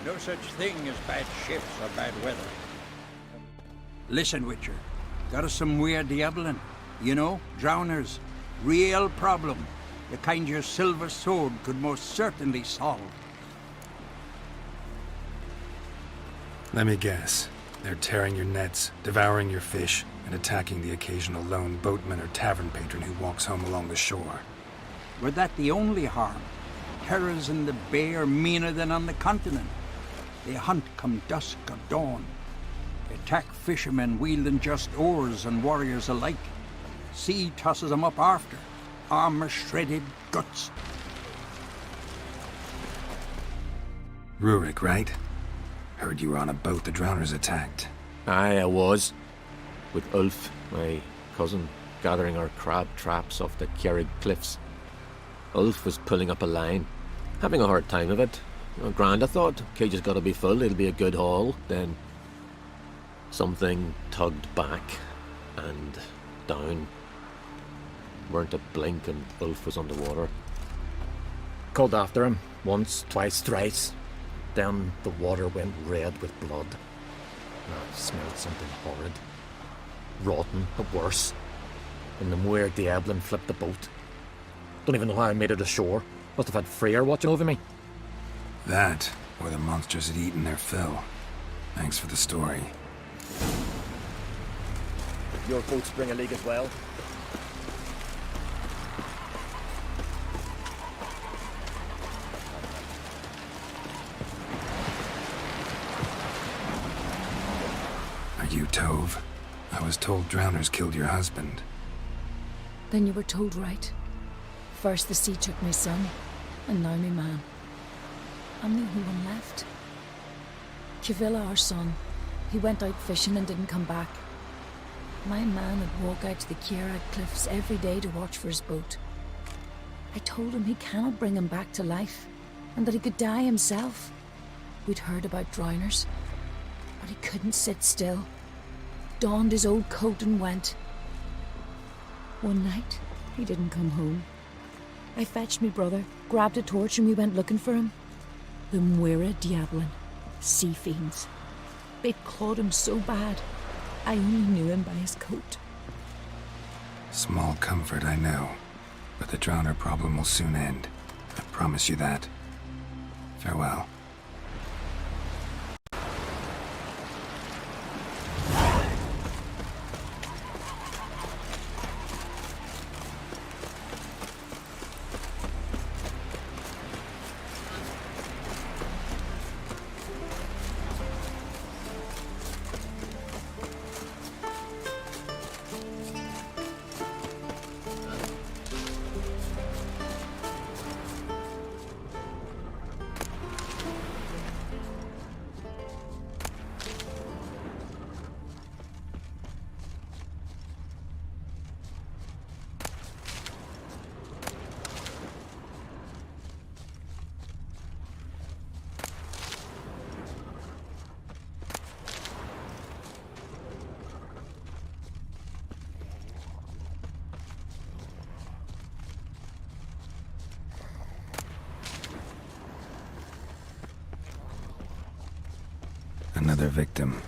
No such thing as bad ships or bad weather. Listen, Witcher. Got us some weird diabling. You know, drowners. Real problem. The kind your silver sword could most certainly solve. Let me guess. They're tearing your nets, devouring your fish, and attacking the occasional lone boatman or tavern patron who walks home along the shore. Were that the only harm? Terrors in the bay are meaner than on the continent. They hunt come dusk or dawn. They attack fishermen wielding just oars and warriors alike. Sea tosses them up after. Armor shredded, guts. Rurik, right? Heard you were on a boat the drowners attacked. Aye, I was. With Ulf, my cousin, gathering our crab traps off the Kjerrig cliffs. Ulf was pulling up a line, having a hard time of it. Grand, I thought. Cage has got to be full, it'll be a good haul. Then something tugged back and down. Weren't a blink and Ulf was underwater. Called after him, once, twice, thrice. Then the water went red with blood. I smelled something horrid. Rotten, but worse. And the Muir Diablin flipped the boat. Don't even know how I made it ashore. Must have had Freyr watching over me. That, or the monsters had eaten their fill. Thanks for the story. Your boats bring a leak as well. Are you Tove? I was told drowners killed your husband. Then you were told right. First the sea took my son, and now my man. I'm the only one left. Kivilla, our son, he went out fishing and didn't come back. My man would walk out to the Kjerrig cliffs every day to watch for his boat. I told him he cannot bring him back to life, and that he could die himself. We'd heard about drowners, but he couldn't sit still. Donned his old coat and went. One night, he didn't come home. I fetched me brother, grabbed a torch, and we went looking for him. The Muira Diablin, sea fiends. They'd clawed him so bad, I only knew him by his coat. Small comfort, I know. But the drowner problem will soon end. I promise you that. Farewell. Another victim.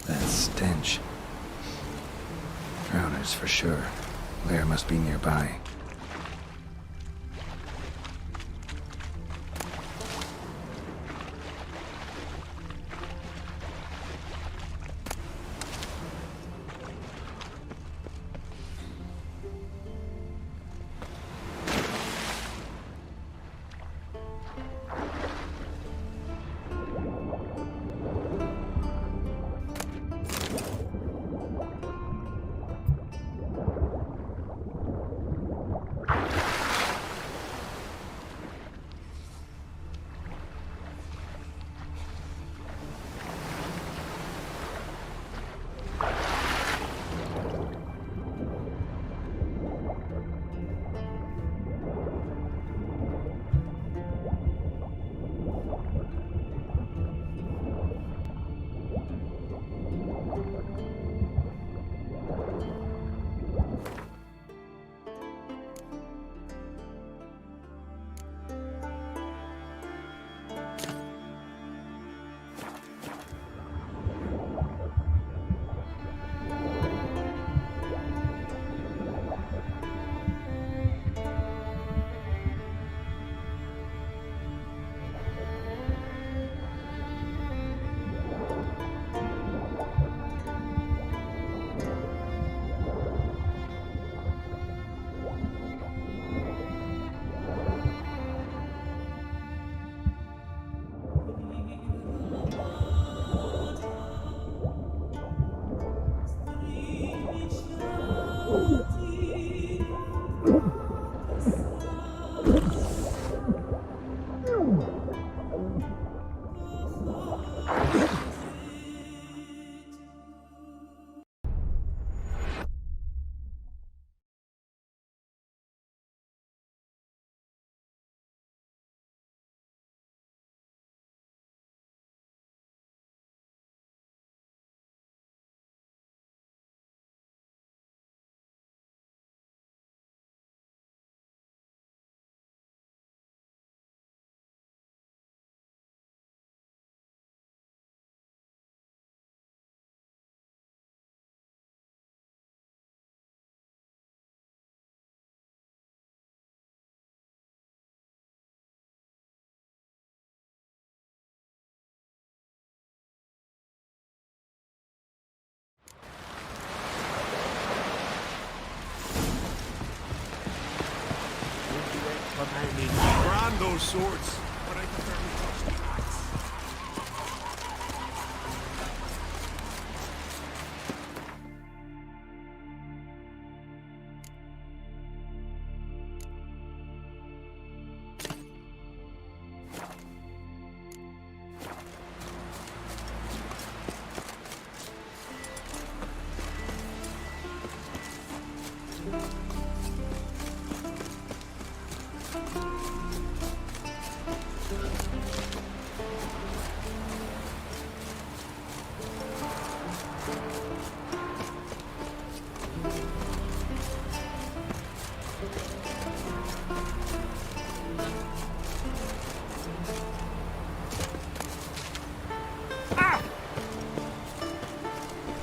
That stench. Drowners for sure. Lair must be nearby. understand those swords, but I prefer to touch the axe.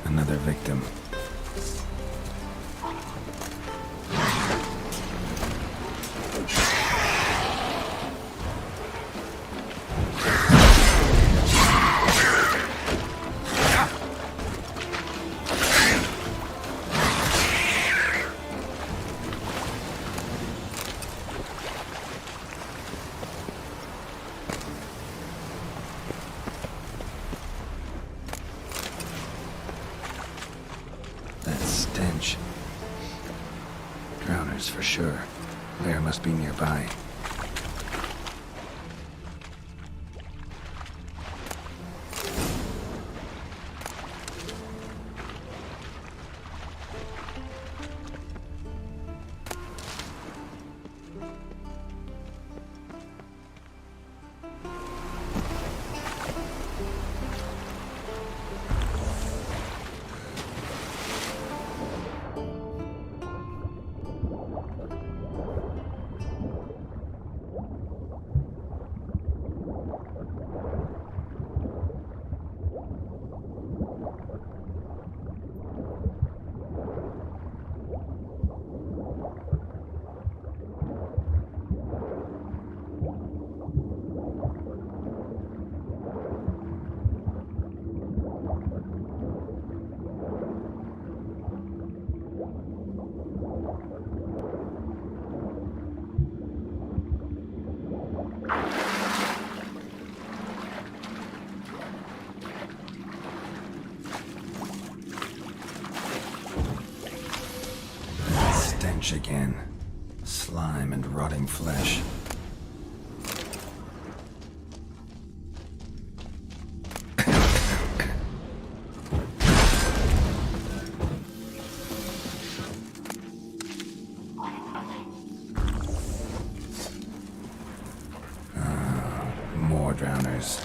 Another victim. That stench. Drowners for sure. Lair must be nearby. Stench again. Slime and rotting flesh. More drowners.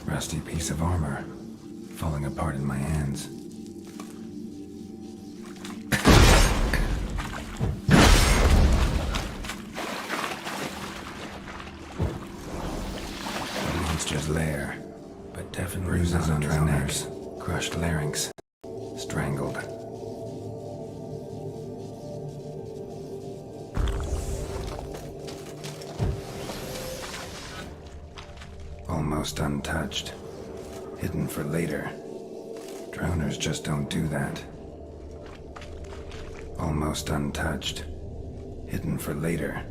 Rusty piece of armor, falling apart in my hands. Monster's lair, but definitely bruises on his neck, crushed larynx, strangled. Almost untouched. Hidden for later. Drowners just don't do that. Almost untouched. Hidden for later.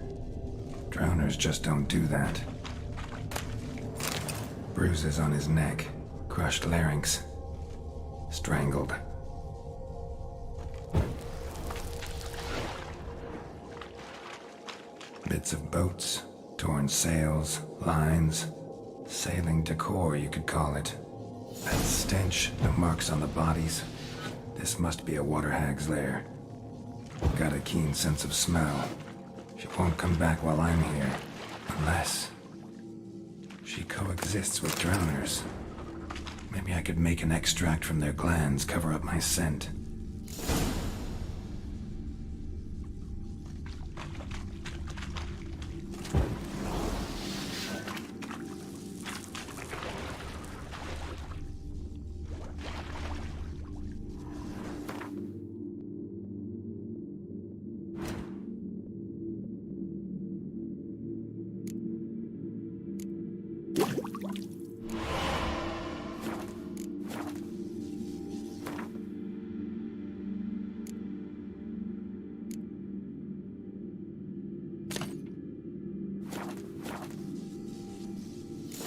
Drowners just don't do that. Bruises on his neck. Crushed larynx. Strangled. Bits of boats, torn sails, lines. Sailing decor, you could call it. That stench, the marks on the bodies. This must be a water hag's lair. Got a keen sense of smell. She won't come back while I'm here. Unless... she coexists with drowners. Maybe I could make an extract from their glands cover up my scent.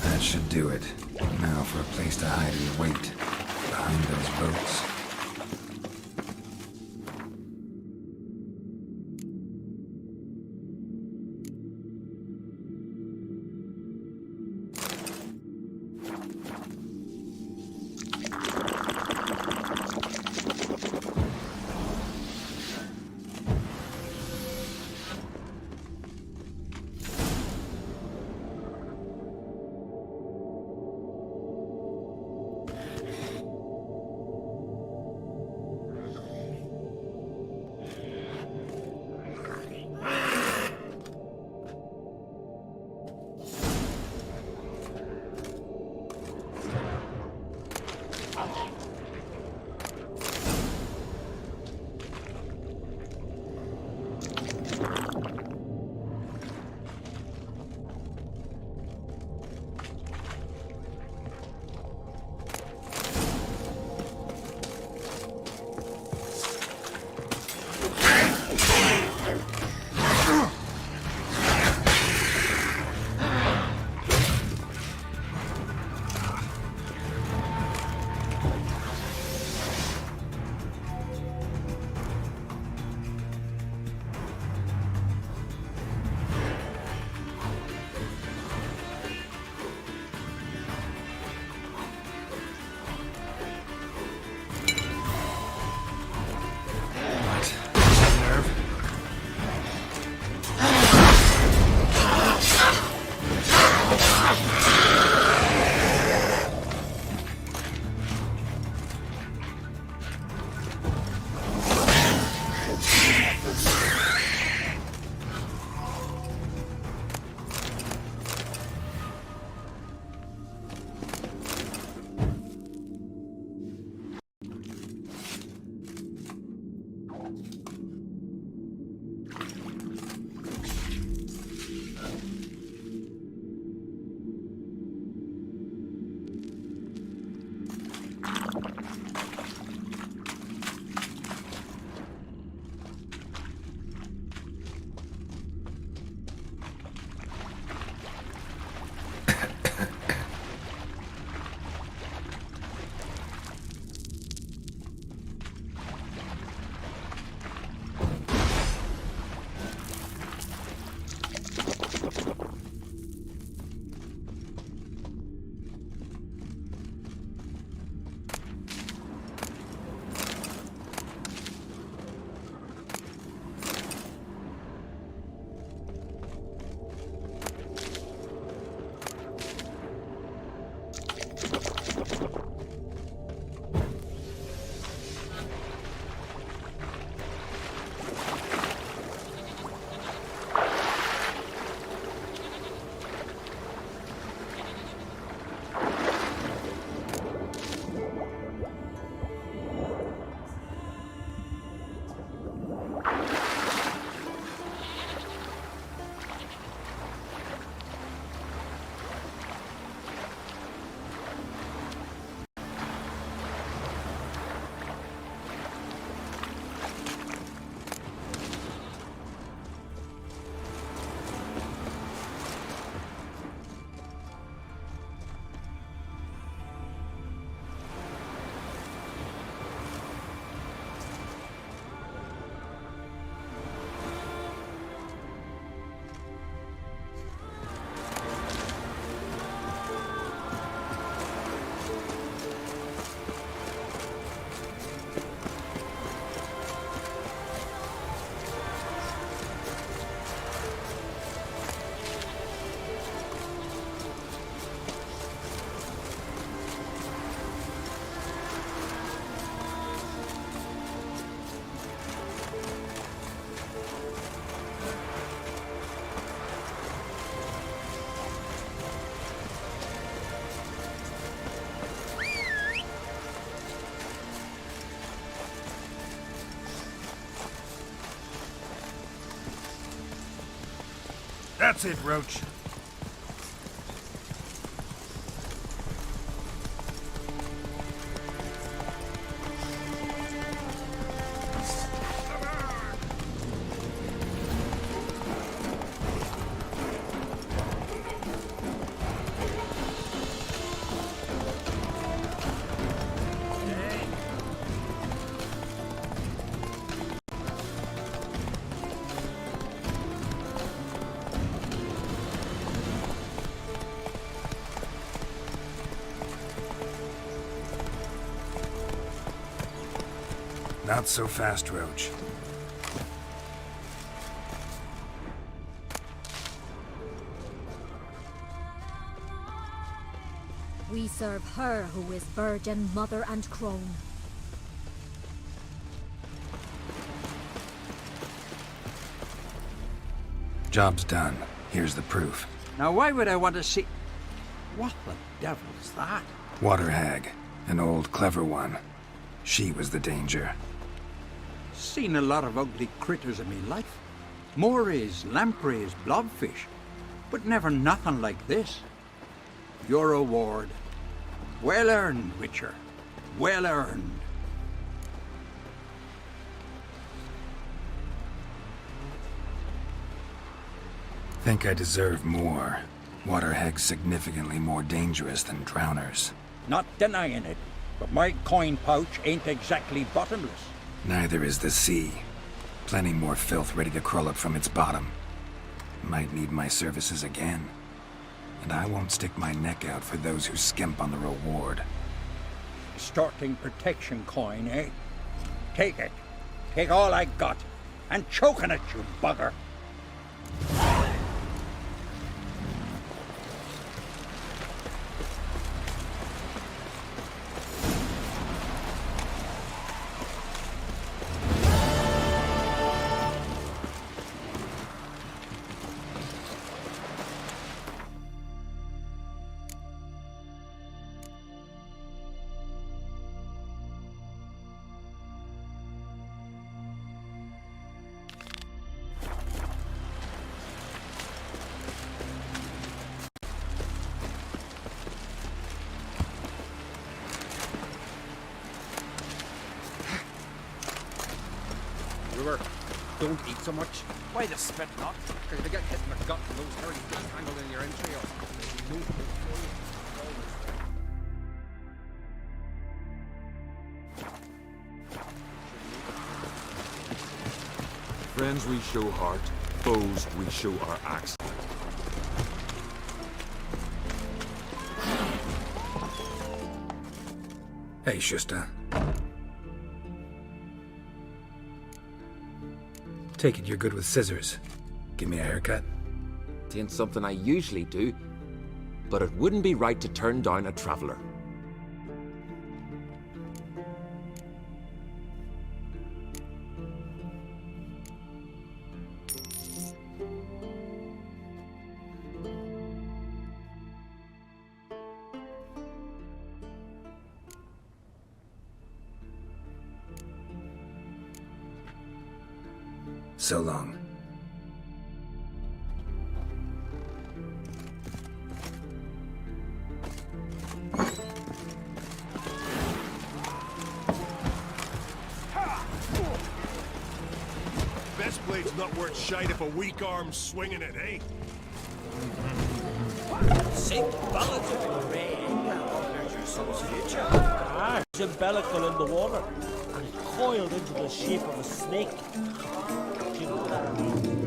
That should do it. Now for a place to hide and wait. Behind those boats. That's it, Roach. Not so fast, Roach. We serve her who is virgin, mother, and crone. Job's done. Here's the proof. Now, why would I want to see... What the devil's that? Water hag. An old, clever one. She was the danger. Seen a lot of ugly critters in me life. Morays, lampreys, blobfish. But never nothing like this. Your reward. Well earned, Witcher. Well earned. Think I deserve more. Water hags significantly more dangerous than drowners. Not denying it, but my coin pouch ain't exactly bottomless. Neither is the sea. Plenty more filth ready to crawl up from its bottom. Might need my services again. And I won't stick my neck out for those who skimp on the reward. Extorting protection coin, eh? Take it. Take all I got. And choking at you, bugger. Brewer, don't eat so much. Why the spit not? Because you get hit in the gut and those hairy things tangled in your entrails. No hope for you. Friends we show heart, foes we show our axe. Hey, Shusta. Take it you're good with scissors. Give me a haircut. It ain't something I usually do, but it wouldn't be right to turn down a traveler. So long. Best blade's not worth shite if a weak arm's swinging it, eh? Sink ballads of the rain. There's a bellicle in the water, and it coiled into the shape of a snake. Do you know what that means?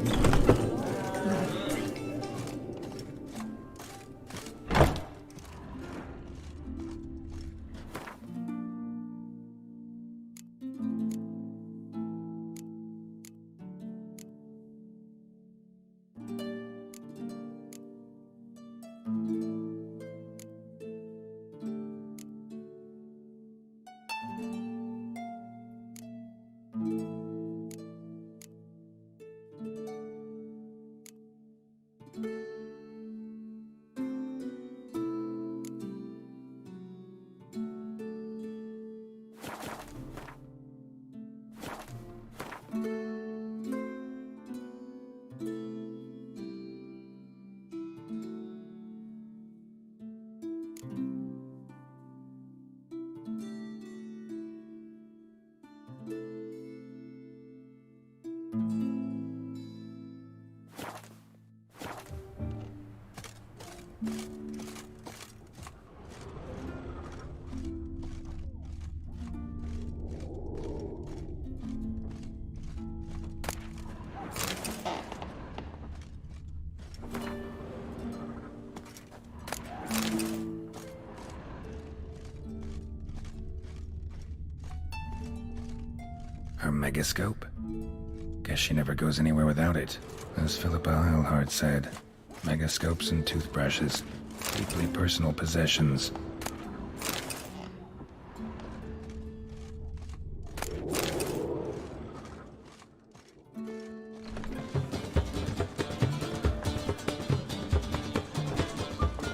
Her megascope? Guess she never goes anywhere without it. As Philippa Eilhart said, megascopes and toothbrushes, deeply personal possessions.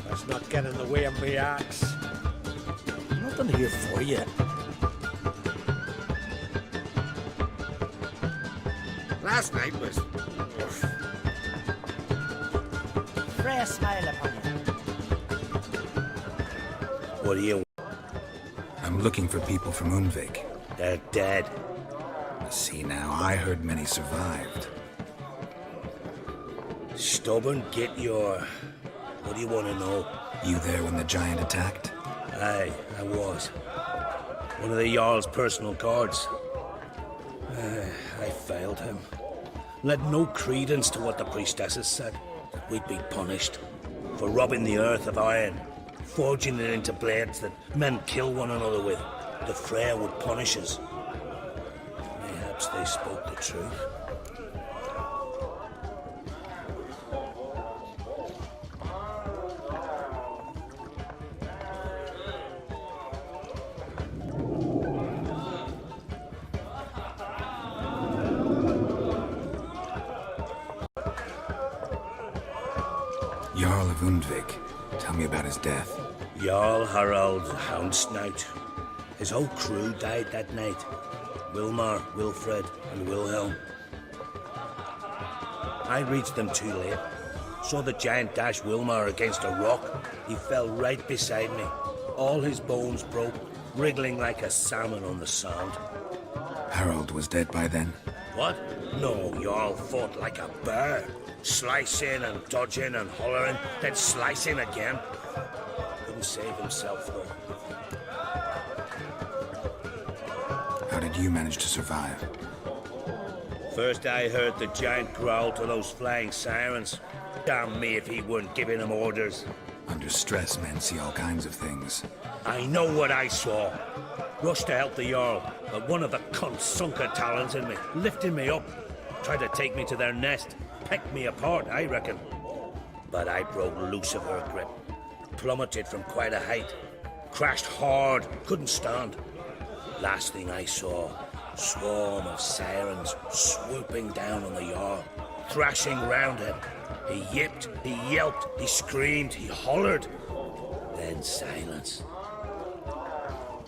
Let's not get in the way of me axe. Nothing here for you. Last night was... Pray a smile upon you. What do you want? I'm looking for people from Unvik. They're dead. See now, I heard many survived. Stubborn, get your... What do you want to know? You there when the giant attacked? Aye, I was. One of the Jarl's personal guards. I failed him. Led no credence to what the priestesses said, that we'd be punished for robbing the earth of iron, forging it into blades that men kill one another with. The Freyr would punish us. Perhaps they spoke the truth. Jarl of Undvik. Tell me about his death. Jarl Harald Houndsnout. His whole crew died that night. Wilmar, Wilfred, and Wilhelm. I reached them too late. Saw the giant dash Wilmar against a rock. He fell right beside me. All his bones broke, wriggling like a salmon on the sand. Harold was dead by then? What? No, Jarl fought like a bear. Slicing and dodging and hollering, then slicing again. Couldn't save himself, though. How did you manage to survive? First I heard the giant growl to those flying sirens. Damn me if he weren't giving them orders. Under stress, men see all kinds of things. I know what I saw. Rushed to help the Jarl, but one of the cunts sunk her talons in me, lifting me up. Tried to take me to their nest. Pecked me apart, I reckon. But I broke loose of her grip. Plummeted from quite a height. Crashed hard, couldn't stand. Last thing I saw, swarm of sirens swooping down on the Jarl, thrashing round him. He yipped, he yelped, he screamed, he hollered. Then silence.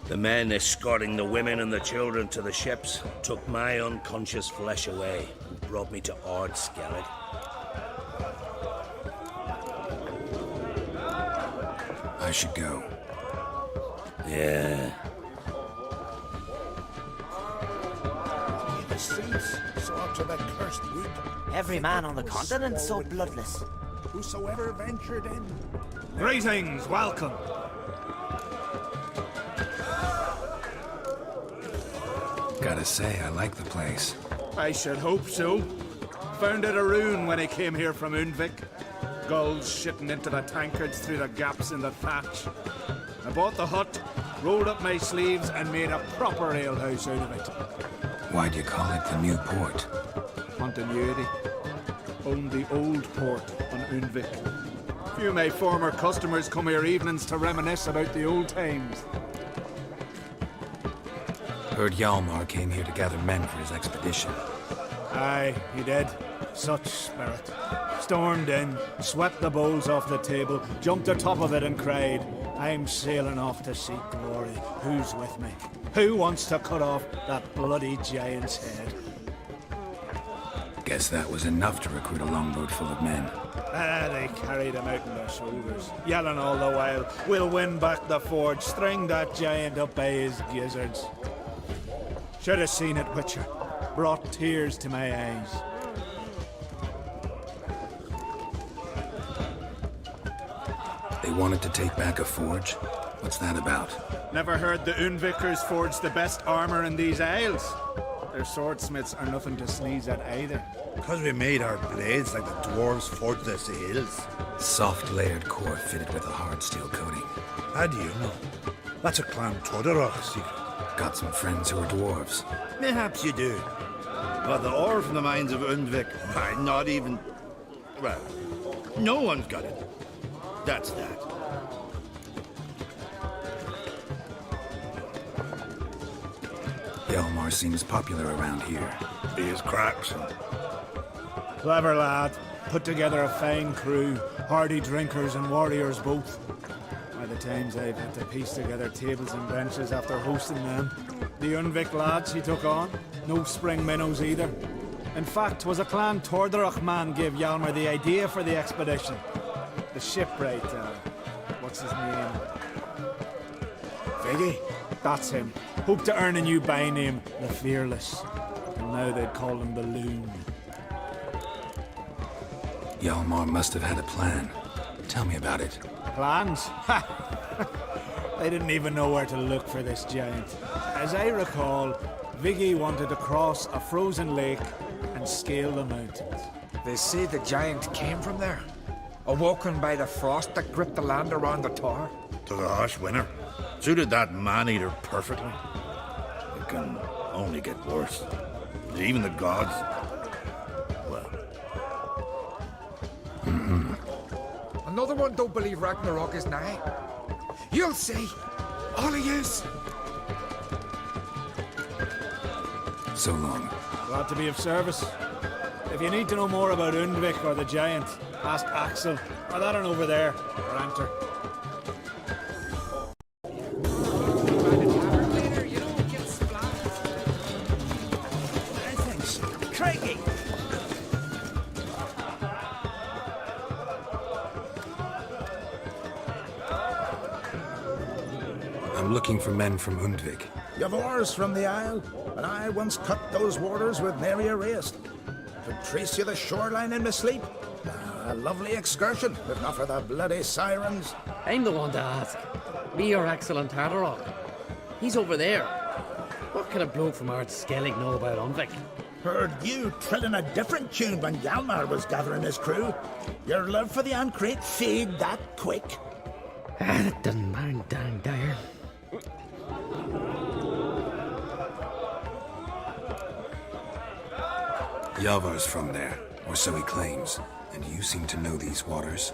The men escorting the women and the children to the ships took my unconscious flesh away and brought me to Ard Skellig. I should go. Yeah. The saints saw to the cursed wood. Every man on the continent so bloodless. Whosoever ventured in. Greetings, welcome. Gotta say, I like the place. I should hope so. Found it a ruin when I came here from Undvik. Gulls shitting into the tankards through the gaps in the thatch. I bought the hut, rolled up my sleeves, and made a proper alehouse out of it. Why'd you call it the New Port? Continuity. Owned the old port on Undvik. Few of my former customers come here evenings to reminisce about the old times. Heard Hjalmar came here to gather men for his expedition. Aye, he did. Such spirit. Stormed in, swept the bowls off the table, jumped atop of it and cried, "I'm sailing off to seek glory. Who's with me? Who wants to cut off that bloody giant's head?" Guess that was enough to recruit a longboat full of men. They carried him out on their shoulders, yelling all the while, "We'll win back the forge, string that giant up by his gizzards." Should have seen it, Witcher. Brought tears to my eyes. They wanted to take back a forge? What's that about? Never heard the Unvikers forged the best armor in these isles. Their swordsmiths are nothing to sneeze at either. Because we made our blades like the dwarves forged their seals. Soft layered core fitted with a hard steel coating. How do you know? That's a Clan Todorok secret. Got some friends who are dwarves. Perhaps you do. But the ore from the mines of Undvik, not even... Well, no one's got it. That's that. Hjalmar seems popular around here. He is cracks. Clever lad. Put together a fine crew. Hardy drinkers and warriors both. By the times I've had to piece together tables and benches after hosting them. The Undvik lads he took on. No spring minnows either. In fact, was a clan Tordarach man gave Hjalmar the idea for the expedition. The shipwright, what's his name? Viggy? That's him. Hoped to earn a new by-name, the Fearless. And now they'd call him the Loon. Hjalmar must have had a plan. Tell me about it. Plans? Ha! They didn't even know where to look for this giant. As I recall, Viggy wanted to cross a frozen lake and scale the mountains. They say the giant came from there, awoken by the frost that gripped the land around the tower. Took a harsh winter. Suited that man-eater perfectly. It can only get worse. Even the gods... well... Another one don't believe Ragnarok is nigh. You'll see. All of yous. So long. Glad to be of service. If you need to know more about Undvik or the giant, ask Axel, or that one over there, or Anter. Thanks. Craigie! I'm looking for men from Undvik. You've oars from the Isle, and I once cut those waters with nary a race. Could trace you the shoreline in my sleep. A lovely excursion, if not for the bloody sirens. I'm the one to ask. Me or Axel and Tartarok? He's over there. What can a bloke from Ard Skellig know about Undvik? Heard you trilling a different tune when Hjalmar was gathering his crew. Your love for the Ancrate fade that quick. That doesn't mind dang dire. Yavar's from there, or so he claims. And you seem to know these waters.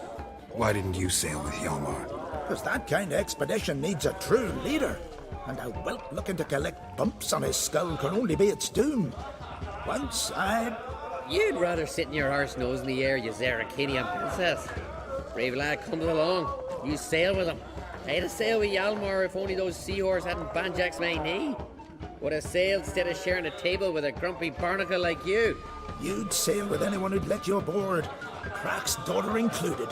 Why didn't you sail with Hjalmar? Because that kind of expedition needs a true leader. And a whelp looking to collect bumps on his skull can only be its doom. Once I... You'd rather sit in your arse nose in the air, you Zarakinian princess. Brave lad comes along. You sail with him. I'd have sailed with Hjalmar if only those seahorses hadn't banjaxed my knee. Would have sailed instead of sharing a table with a grumpy barnacle like you. You'd sail with anyone who'd let you aboard. Crack's daughter included.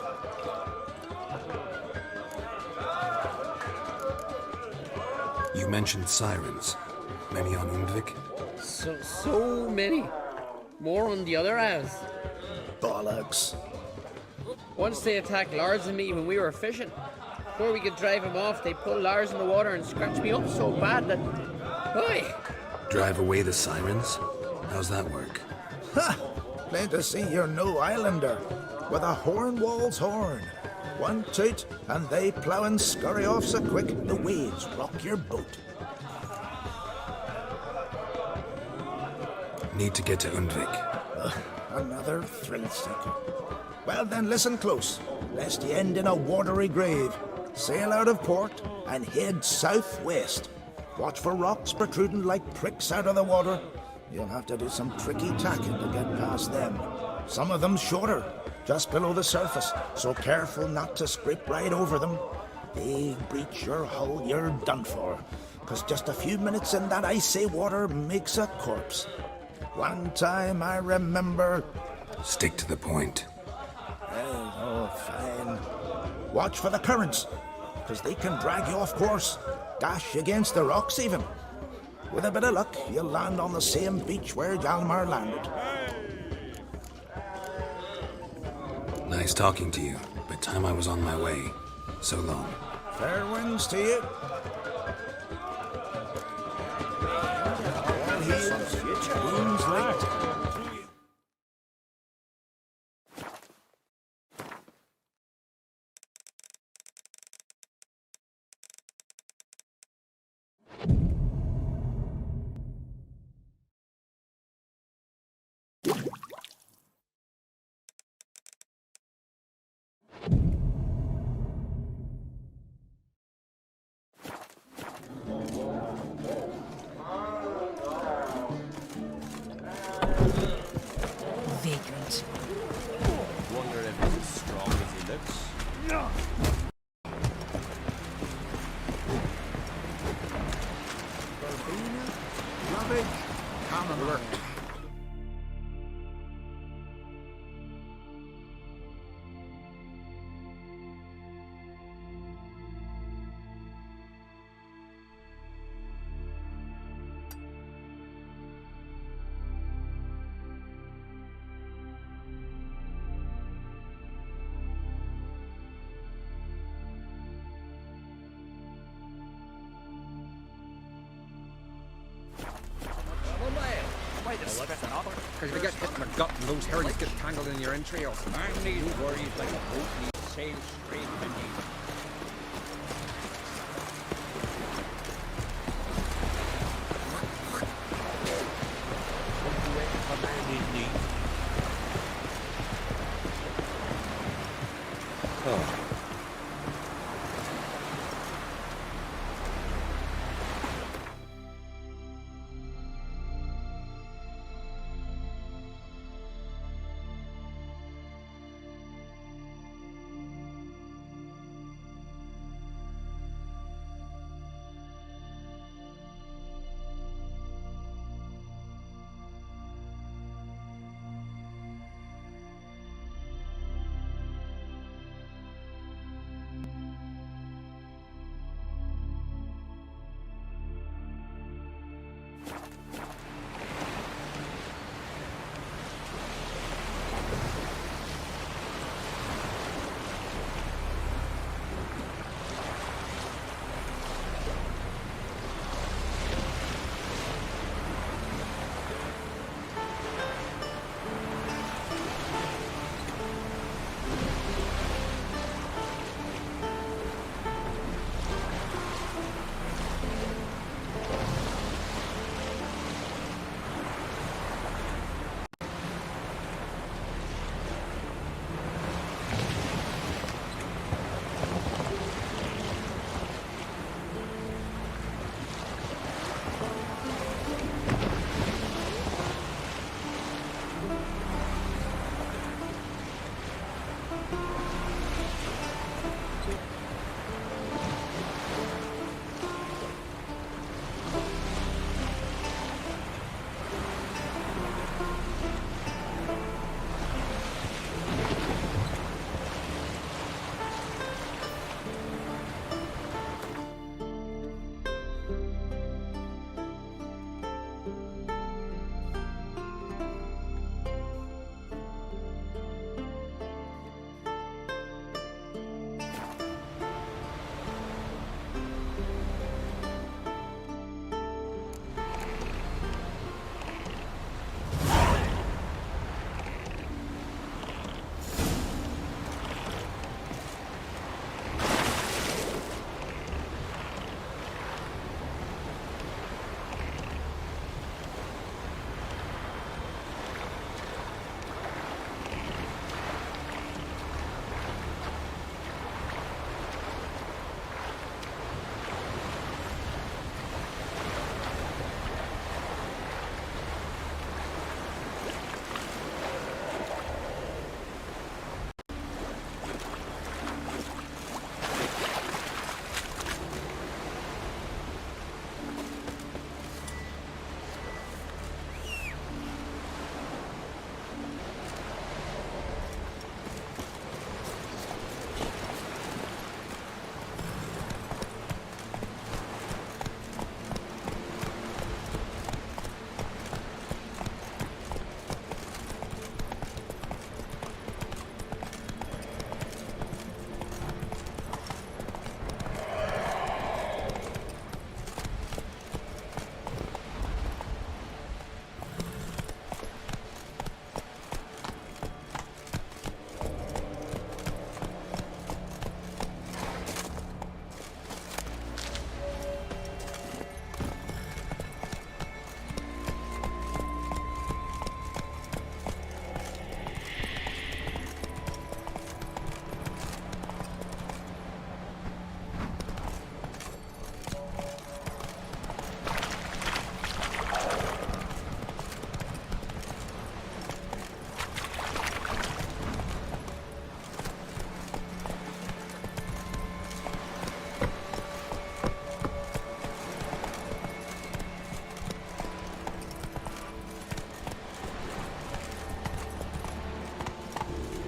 You mentioned sirens. Many on Undvik? So many. More on the other halves. Bollocks. Once they attacked Lars and me when we were fishing. Before we could drive him off, they pulled Lars in the water and scratched me up so bad that... Oi! Drive away the sirens? How's that work? Ha! Plain to see you're no islander. With a Hornwall's horn. One toot, and they plough and scurry off so quick the waves rock your boat. Need to get to Undvik. Another thrill seeker. Well then, listen close, lest you end in a watery grave. Sail out of port and head southwest. Watch for rocks protruding like pricks out of the water. You'll have to do some tricky tacking to get past them. Some of them shorter, just below the surface, so careful not to scrape right over them. They breach your hull, you're done for. 'Cause just a few minutes in that icy water makes a corpse. One time I remember... Stick to the point. Oh, fine. Watch for the currents, 'cause they can drag you off course. Dash against the rocks even. With a bit of luck, you'll land on the same beach where Hjalmar landed. Nice talking to you, but time I was on my way. So long. Fair winds to you. All heels, wounds licked. verbena, cabbage, chamomile. Why the spit not? Because if you get hit in the gut and those hairs get tangled in your entrails. Man need worries like a boat needs sail straight beneath. A man in need. Oh.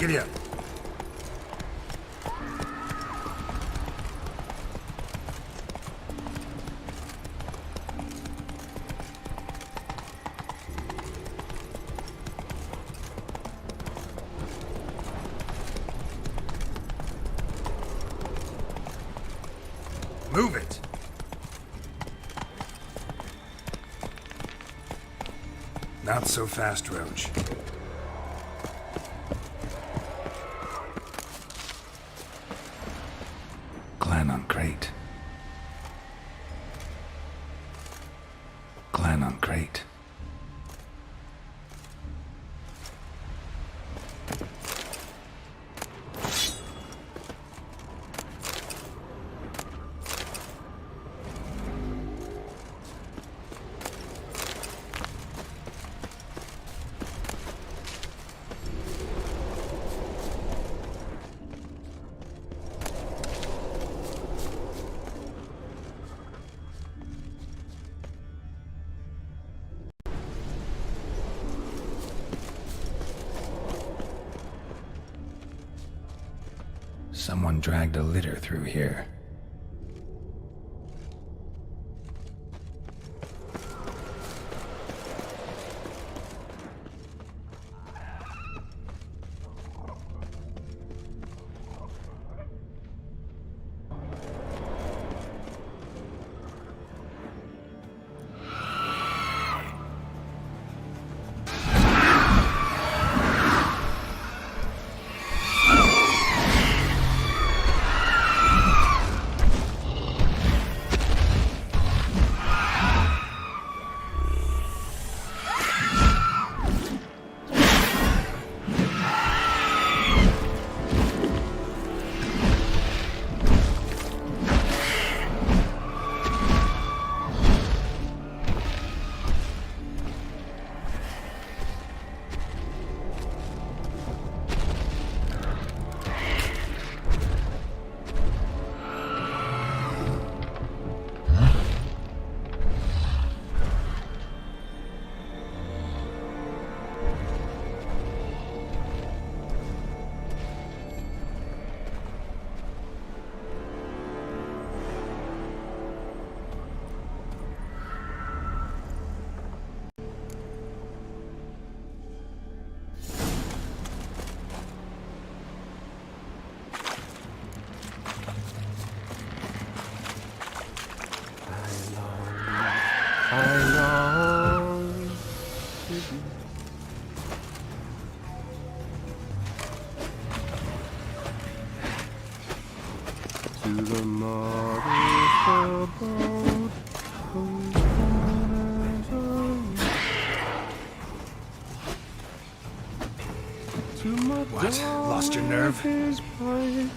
Giddy up. Move it! Not so fast, Roach. Clan on crate. Clan on crate. Someone dragged a litter through here. To the modest abode, whose corners are to my What? Lost your nerve? is bright,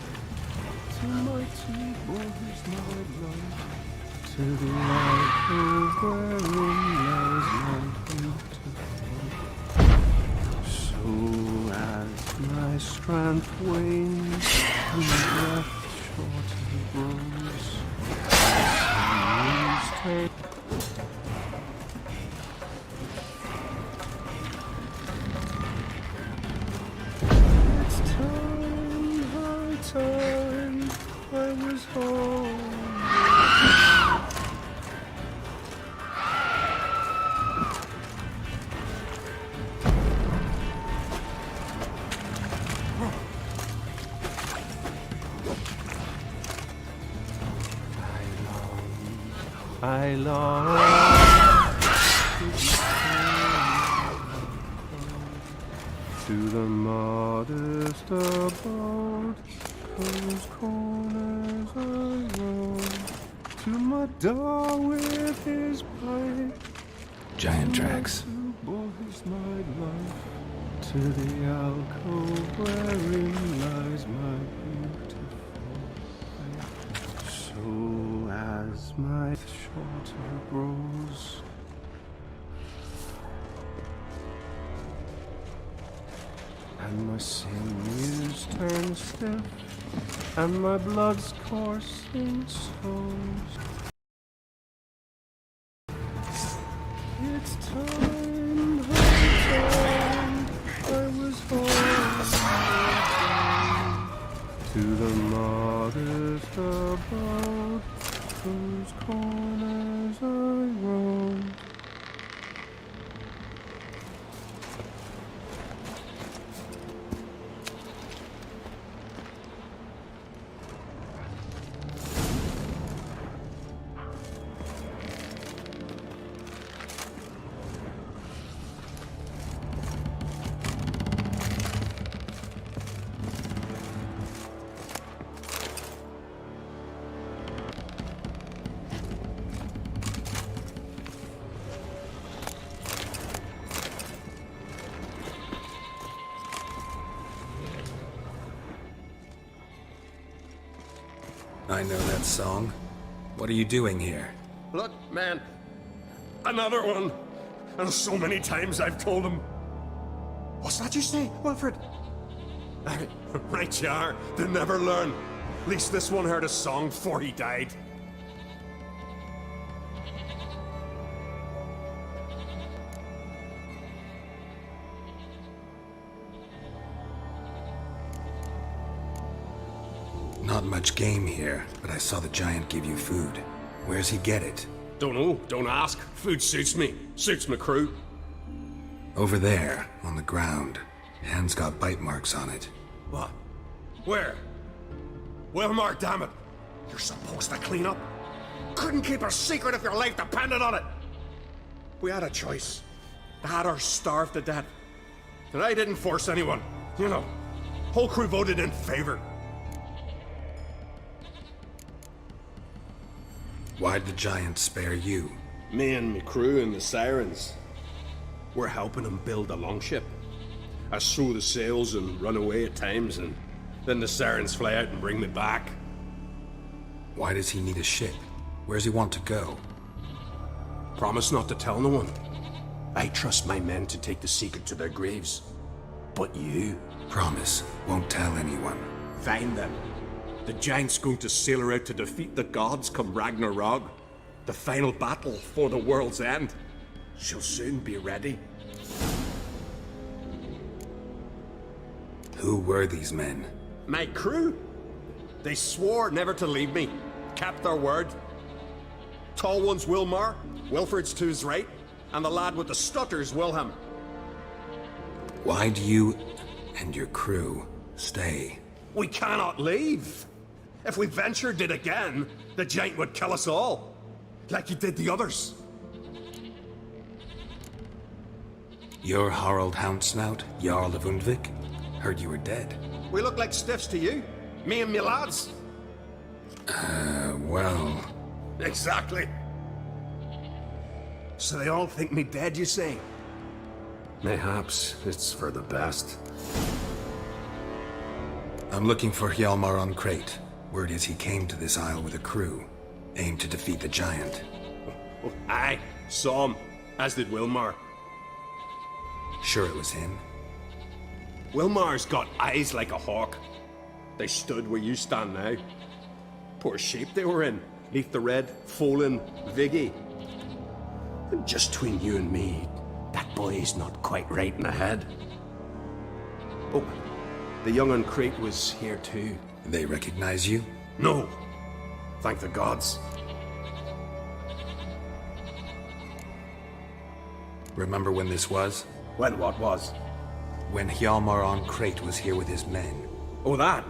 to my table is my life, to the alcove wherein lies my beautiful. So as my strength wanes and breath shorter grows, as take it's time, high time, I was home. I long to the modest abode, whose corners I roam, to my door with his pipe, Giant tracks. to boys my life, to the alcove wherein lies my beautiful wife. So as my shorter grows, and my sinews turn stiff, and my blood's coursing slows, it's time, high time, I was home. to the modest abode whose corners I roam. I know that song. What are you doing here? Look, man. Another one. And so many times I've told him. What's that you say, Wilfred? Right you are. They never learn. At least this one heard a song before he died. Not much game here, but I saw the giant give you food. Where's he get it? Don't know. Don't ask. Food suits me. Suits my crew. Over there, on the ground. Hand's got bite marks on it. What? Where? Wilmar, damn it. You're supposed to clean up. Couldn't keep a secret if your life depended on it. We had a choice. Had or starved to death. And I didn't force anyone. You know, whole crew voted in favor. Why'd the giant spare you? Me and my crew and the Sirens. We're helping him build a longship. I sew the sails and run away at times, and then the Sirens fly out and bring me back. Why does he need a ship? Where's he want to go? Promise not to tell no one. I trust my men to take the secret to their graves. But you? Promise, won't tell anyone. Find them. The giant's going to sail her out to defeat the gods come Ragnarok. The final battle for the world's end. She'll soon be ready. Who were these men? My crew. They swore never to leave me. Kept their word. Tall one's Wilmar, Wilfred's to his right, and the lad with the stutter's Wilhelm. Why'd you and your crew stay? We cannot leave. If we ventured it again, the giant would kill us all. Like he did the others. You're Harald Houndsnout, Jarl of Undvik? Heard you were dead. We look like stiffs to you. Me and me lads. Well... Exactly. So they all think me dead, you say? Mayhaps it's for the best. I'm looking for Hjalmar on Crate. Word is he came to this isle with a crew, aimed to defeat the giant. Aye, saw him, as did Wilmar. Sure it was him? Wilmar's got eyes like a hawk. They stood where you stand now. Poor shape they were in, neath the red, Folin, Viggy. And just between you and me, that boy's not quite right in the head. Oh, the young on Crate was here too. They recognize you? No. Thank the gods. Remember when this was? When what was? When Hjalmar on Crate was here with his men. Oh, that?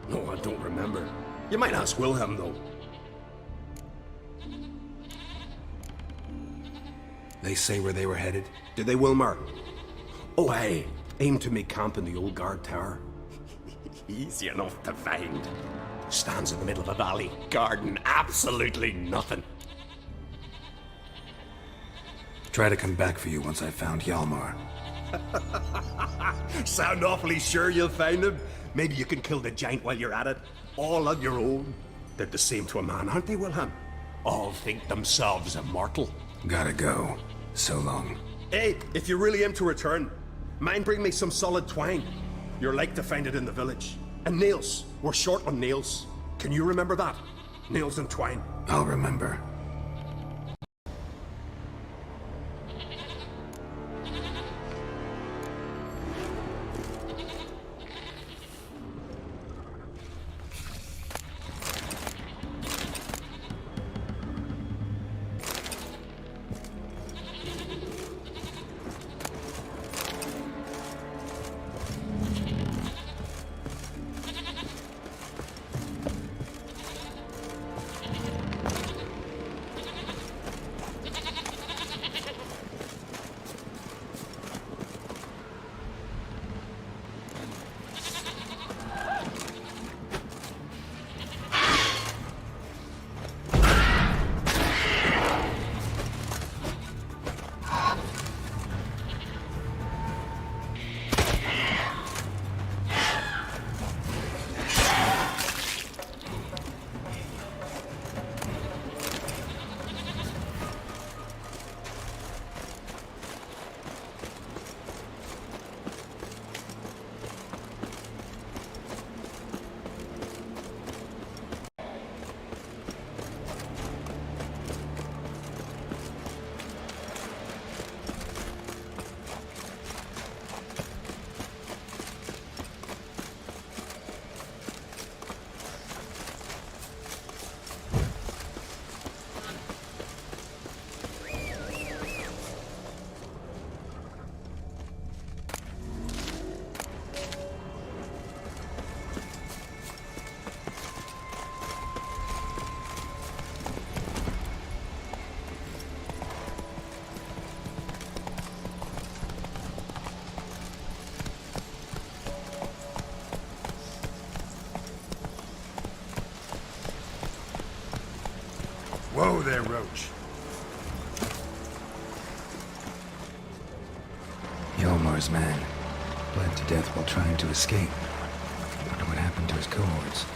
No, I don't remember. You might ask Wilhelm, though. They say where they were headed? Did they, Wilmar? Oh, aye. Aim to make camp in the old guard tower. Easy enough to find. Stands in the middle of a valley. Garden, absolutely nothing. Try to come back for you once I've found Hjalmar. Sound awfully sure you'll find him? Maybe you can kill the giant while you're at it. All on your own. They're the same to a man, aren't they, Wilhelm? All think themselves immortal. Gotta go. So long. Hey, if you really aim to return, mind bring me some solid twine. You're like to find it in the village. And nails. We're short on nails. Can you remember that? Nails and twine. I'll remember. Whoa there, Roach. Yalmar's man. Bled to death while trying to escape. Wonder what happened to his cohorts.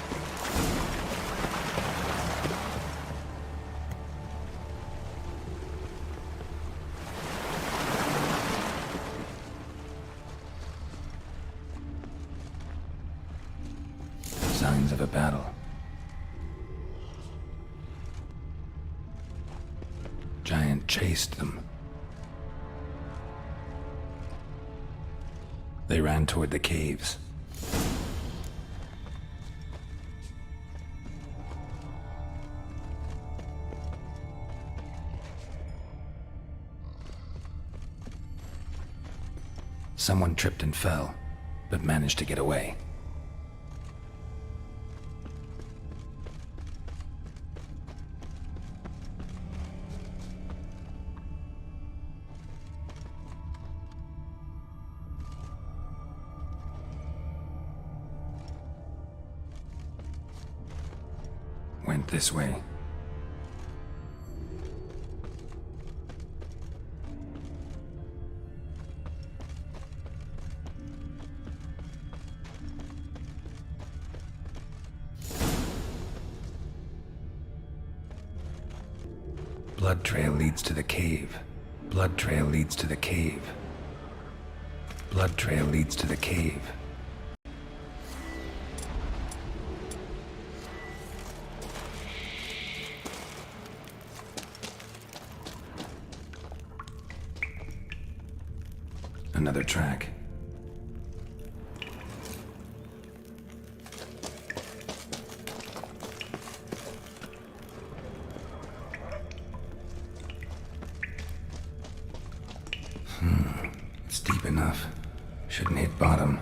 Signs of a battle. Giant chased them. They ran toward the caves. Someone tripped and fell, but managed to get away. Went this way. Blood trail leads to the cave. Blood trail leads to the cave. Blood trail leads to the cave. Another track. It's deep enough. Shouldn't hit bottom.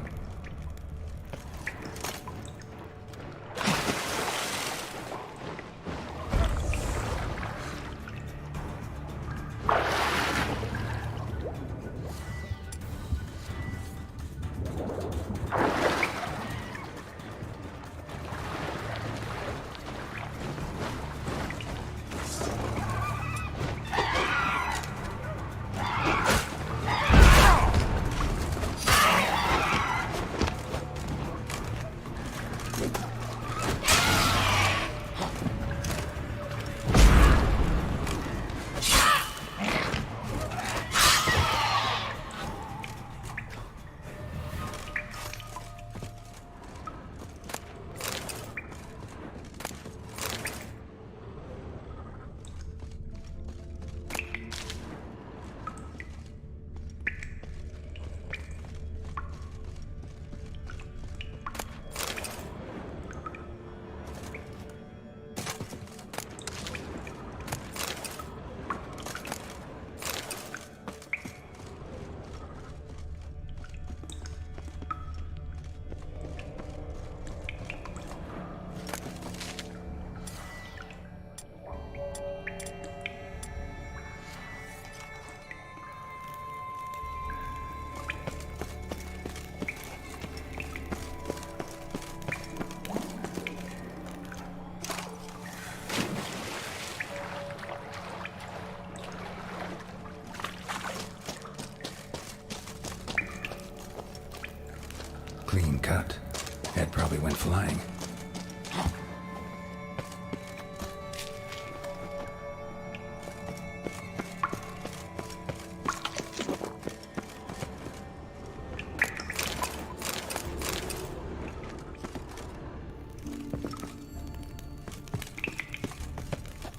Clean cut. Head probably went flying.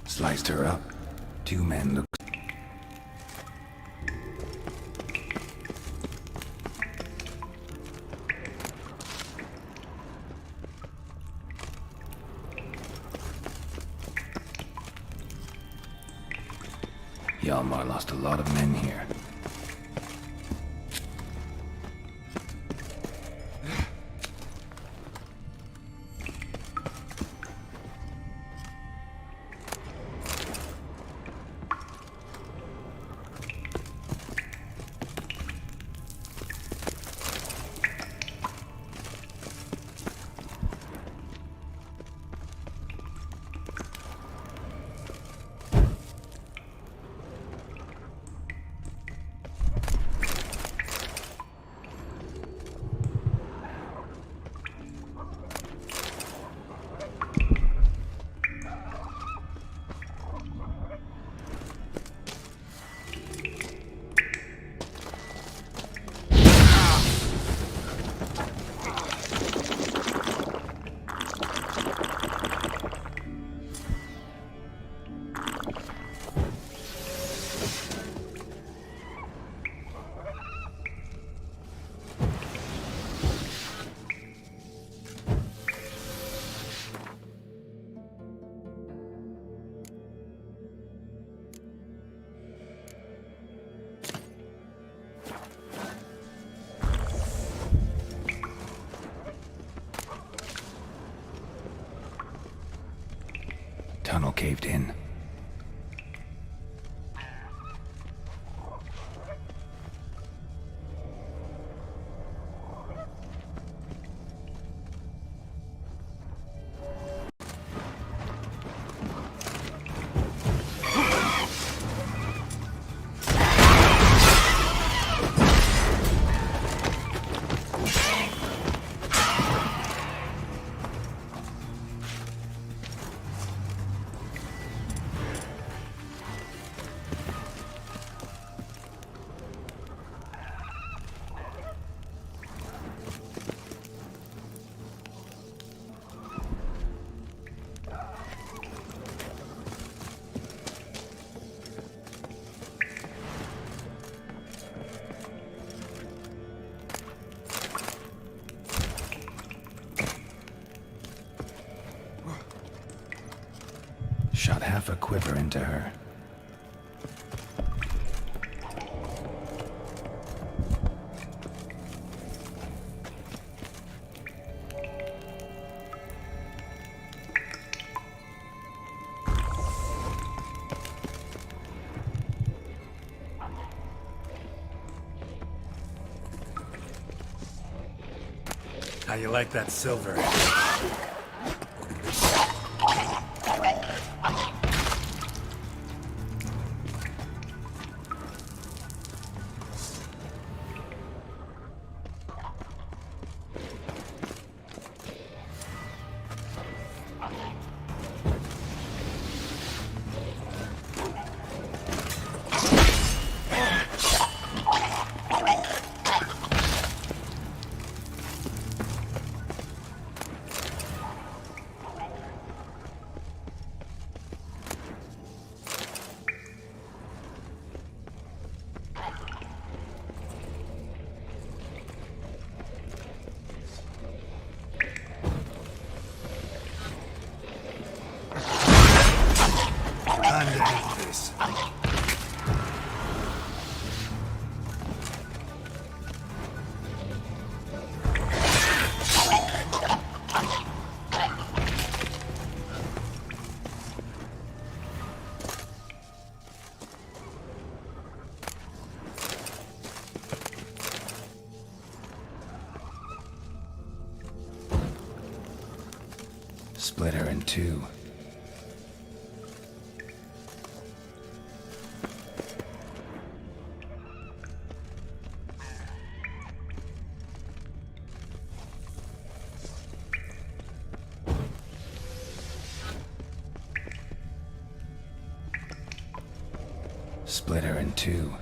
Sliced her up. Two men looked. Yalmar lost a lot of men here. caved in. Shot half a quiver into her. How you like that silver? Underneath this. Split her in two. Split her in two.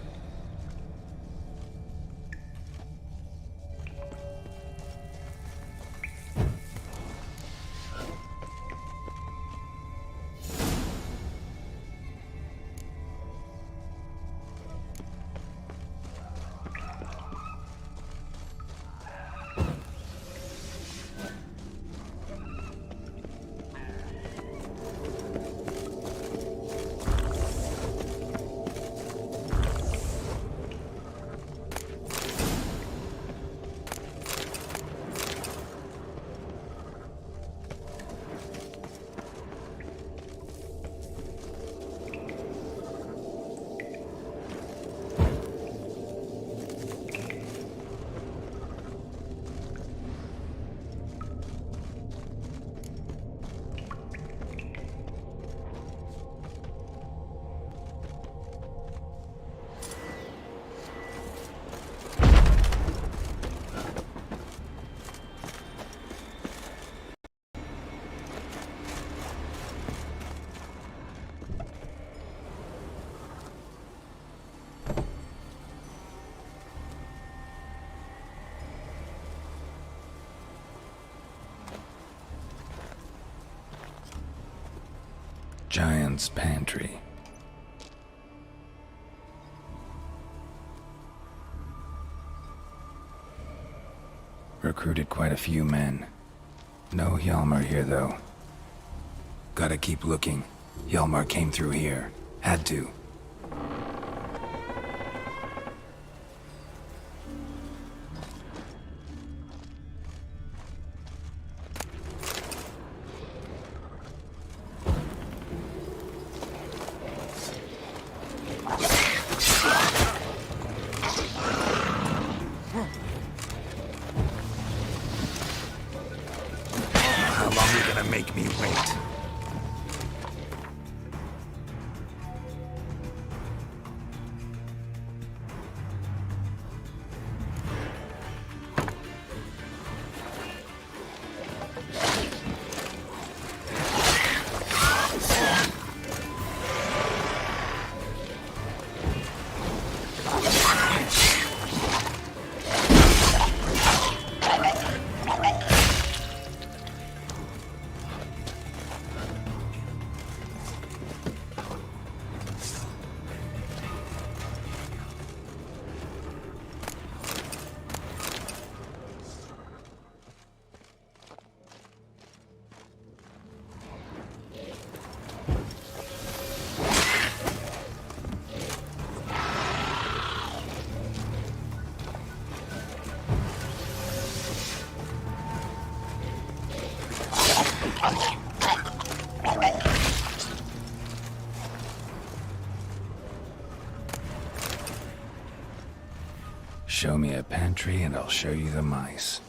Giant's Pantry. Recruited quite a few men. No Hjalmar here, though. Gotta keep looking. Hjalmar came through here. Had to. Show me a pantry and I'll show you the mice.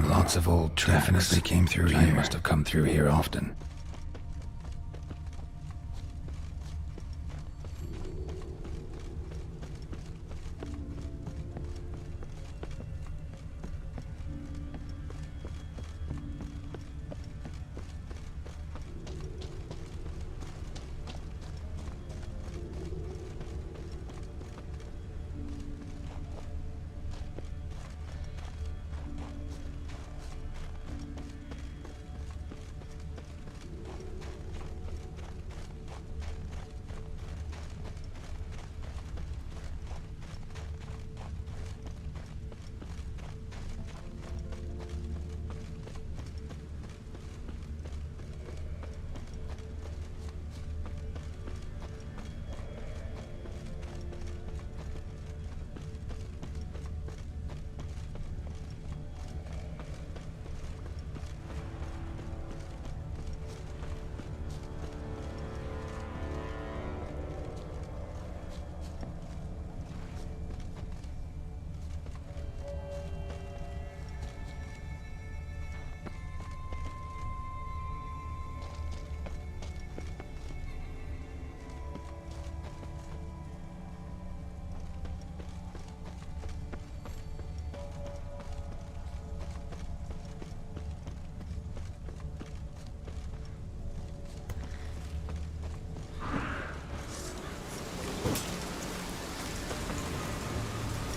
Lots of old tracks. Definitely came through here. I must have come through here often.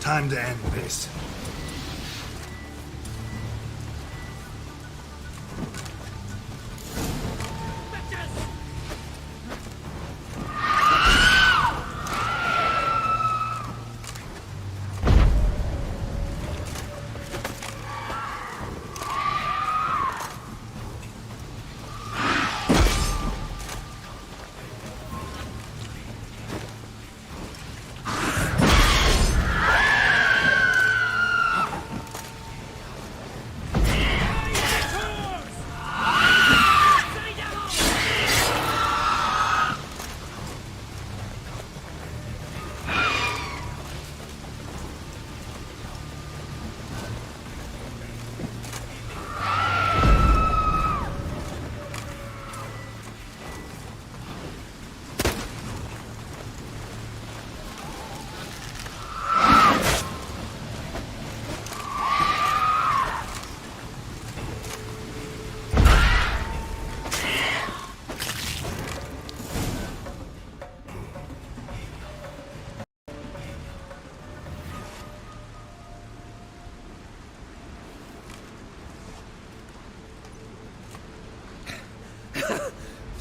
Time to end this.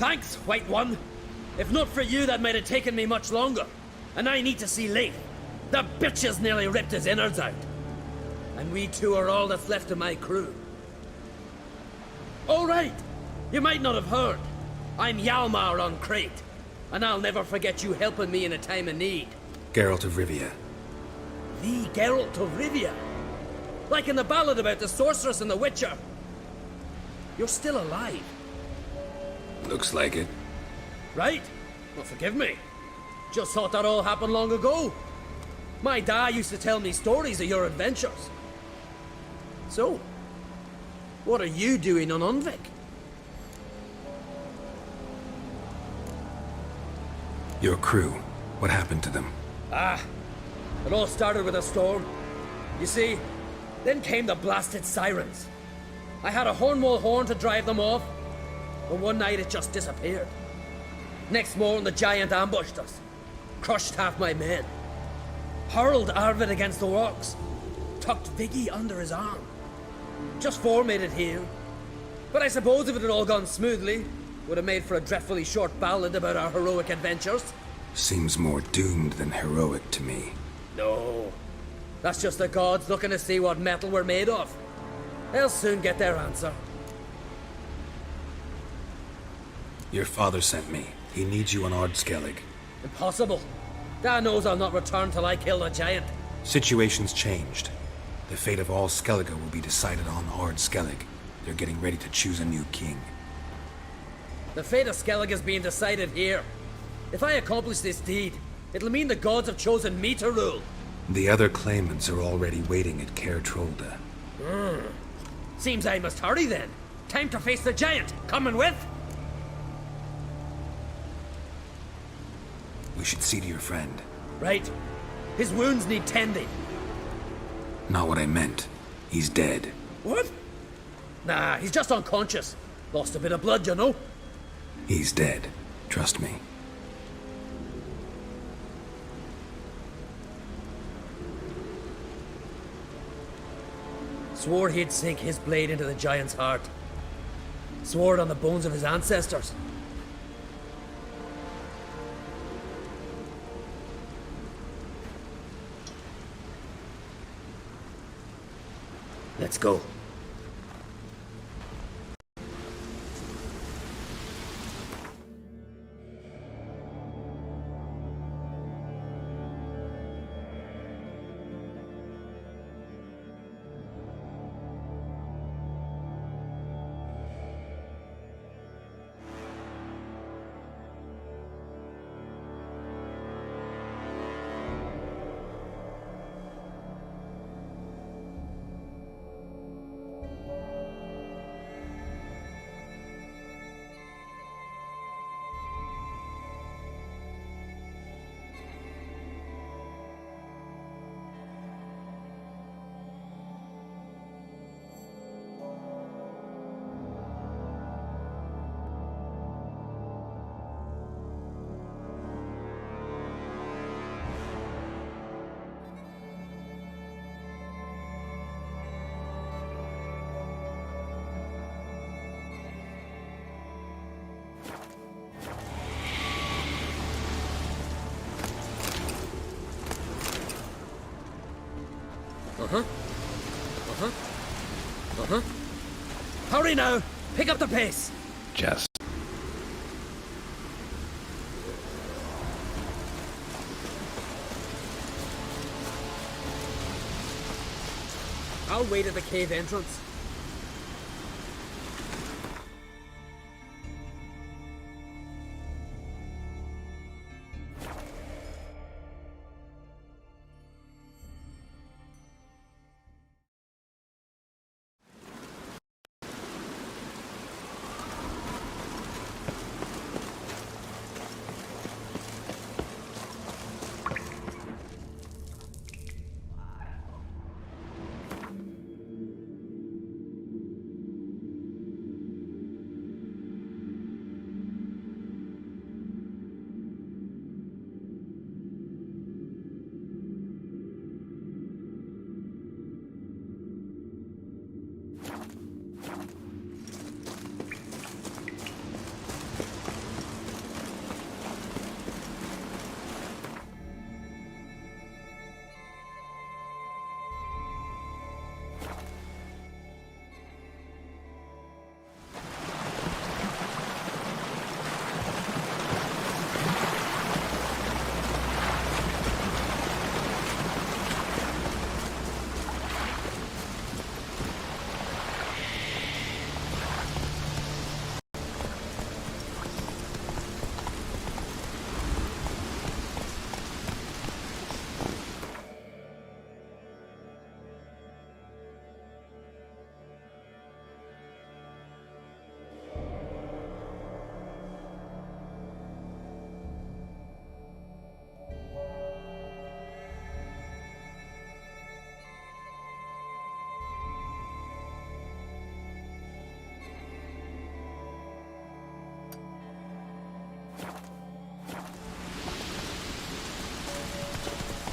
Thanks, White One. If not for you, that might have taken me much longer. And I need to see Leif. The bitch has nearly ripped his innards out. And we two are all that's left of my crew. All right. You might not have heard. I'm Hjalmar on Crete. And I'll never forget you helping me in a time of need. Geralt of Rivia. The Geralt of Rivia? Like in the ballad about the sorceress and the witcher. You're still alive. Looks like it. Right? Well, forgive me. Just thought that all happened long ago. My dad used to tell me stories of your adventures. So, what are you doing on Unvik? Your crew. What happened to them? It all started with a storm. You see, then came the blasted sirens. I had a Hornwall horn to drive them off, but one night it just disappeared. Next morning the giant ambushed us, crushed half my men, hurled Arvid against the rocks, tucked Viggy under his arm. Just four made it here. But I suppose if it had all gone smoothly, would have made for a dreadfully short ballad about our heroic adventures. Seems more doomed than heroic to me. No. That's just the gods looking to see what metal we're made of. They'll soon get their answer. Your father sent me. He needs you on Ard Skellig. Impossible. Dad knows I'll not return till I kill the giant. Situation's changed. The fate of all Skellige will be decided on Ard Skellig. They're getting ready to choose a new king. The fate of Skellig is being decided here. If I accomplish this deed, it'll mean the gods have chosen me to rule. The other claimants are already waiting at Caer Trolda. Seems I must hurry then. Time to face the giant. Coming with? We should see to your friend. Right. His wounds need tending. Not what I meant. He's dead. What? Nah, he's just unconscious. Lost a bit of blood, you know. He's dead. Trust me. Swore he'd sink his blade into the giant's heart. Swore it on the bones of his ancestors. Let's go. Hurry now! Pick up the pace! Just. I'll wait at the cave entrance.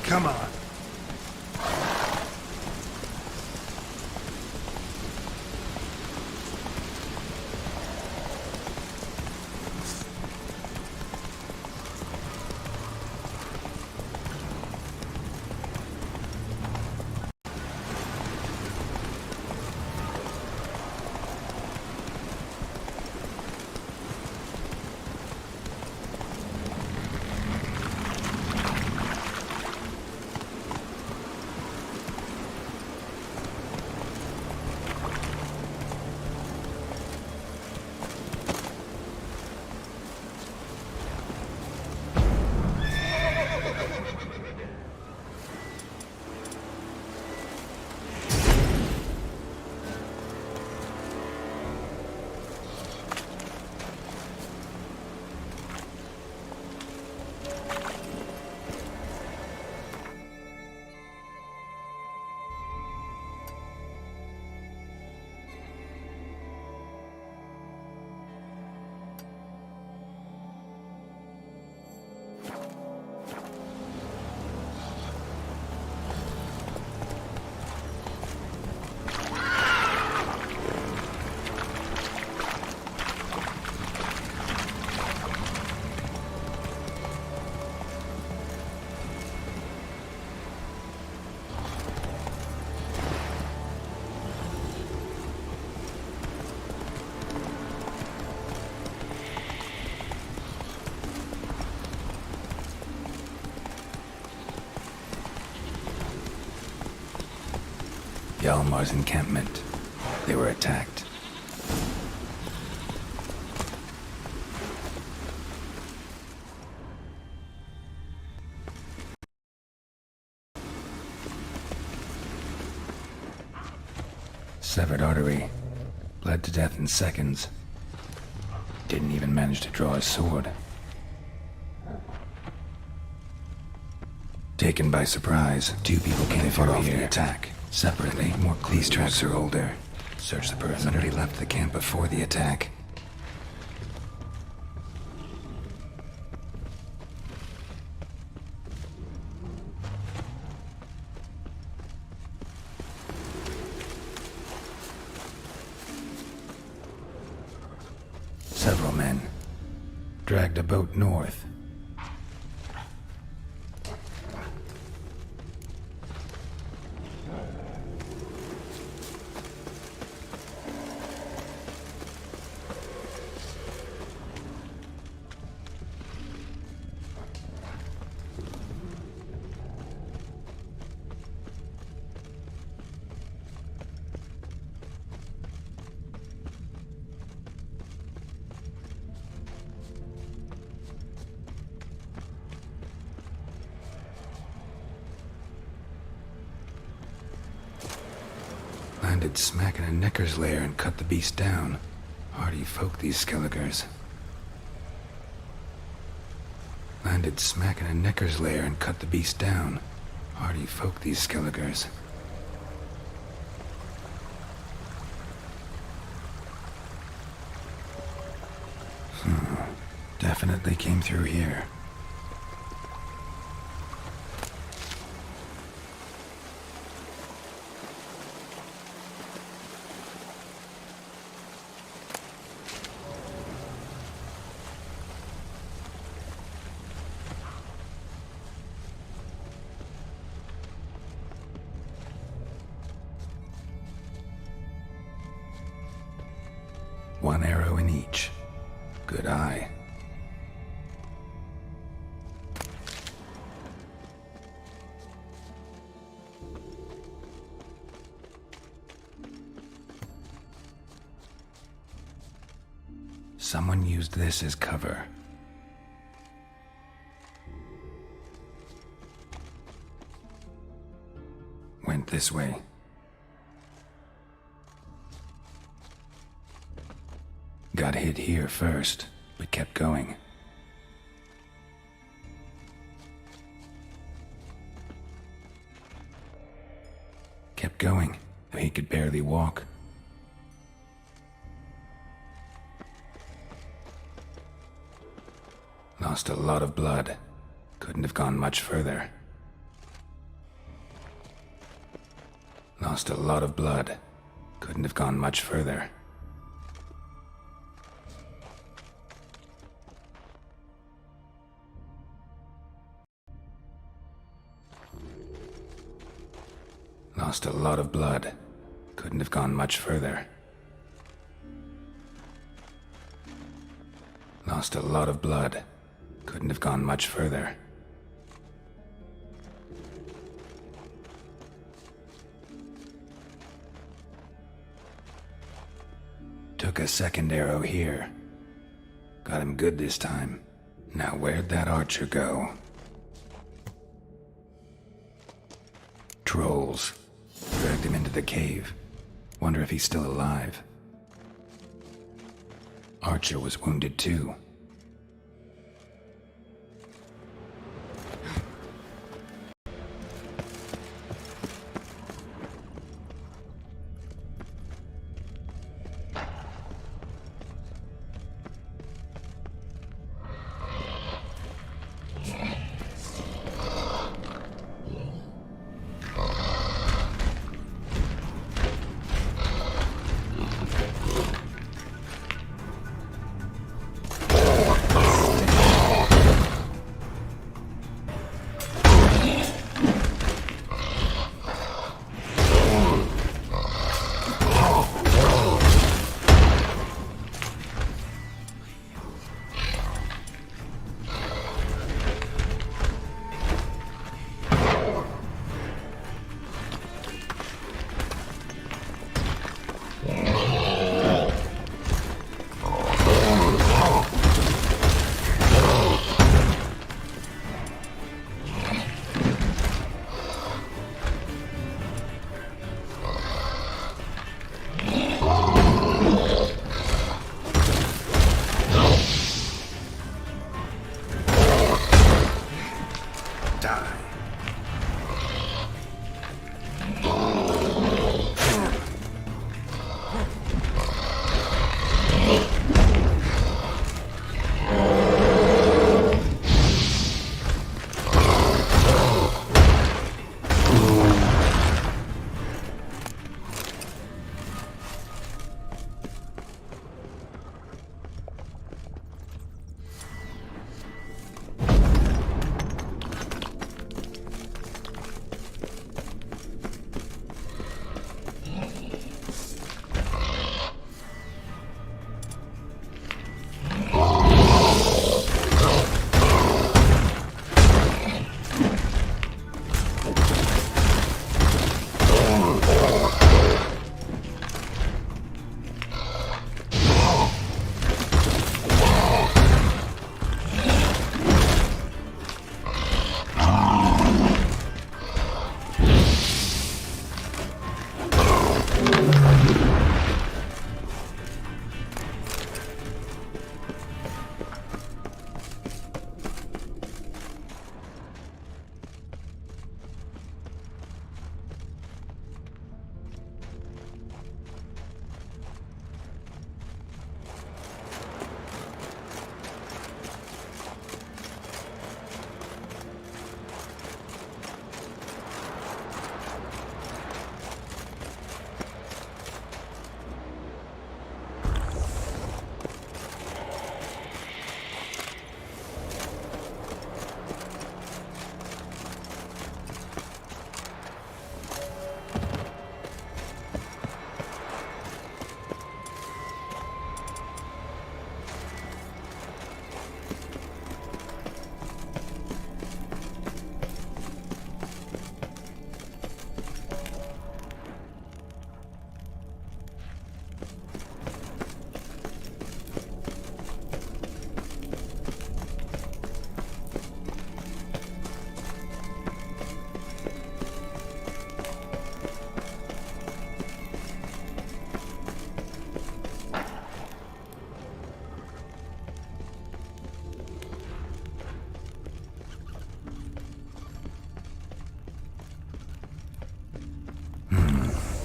Come on. Hjalmar's encampment. They were attacked. Severed artery. Bled to death in seconds. Didn't even manage to draw his sword. Taken by surprise, two people came fought off the attack. Separately, these tracks are older. Search the perimeter. Somebody left the camp before the attack. Several men dragged a boat north. Landed smack in a Necker's lair and cut the beast down. Hardy folk, these Skelligers. Landed smack in a Necker's lair and cut the beast down. Hardy folk, these Skelligers. Definitely came through here. One arrow in each. Good eye. Someone used this as cover. Went this way. Got hit here first, but kept going. Kept going, though he could barely walk. Lost a lot of blood. Couldn't have gone much further. Lost a lot of blood. Couldn't have gone much further. Lost a lot of blood. Couldn't have gone much further. Lost a lot of blood. Couldn't have gone much further. Took a second arrow here. Got him good this time. Now where'd that archer go? Trolls. Dragged him into the cave. Wonder if he's still alive. Archer was wounded too.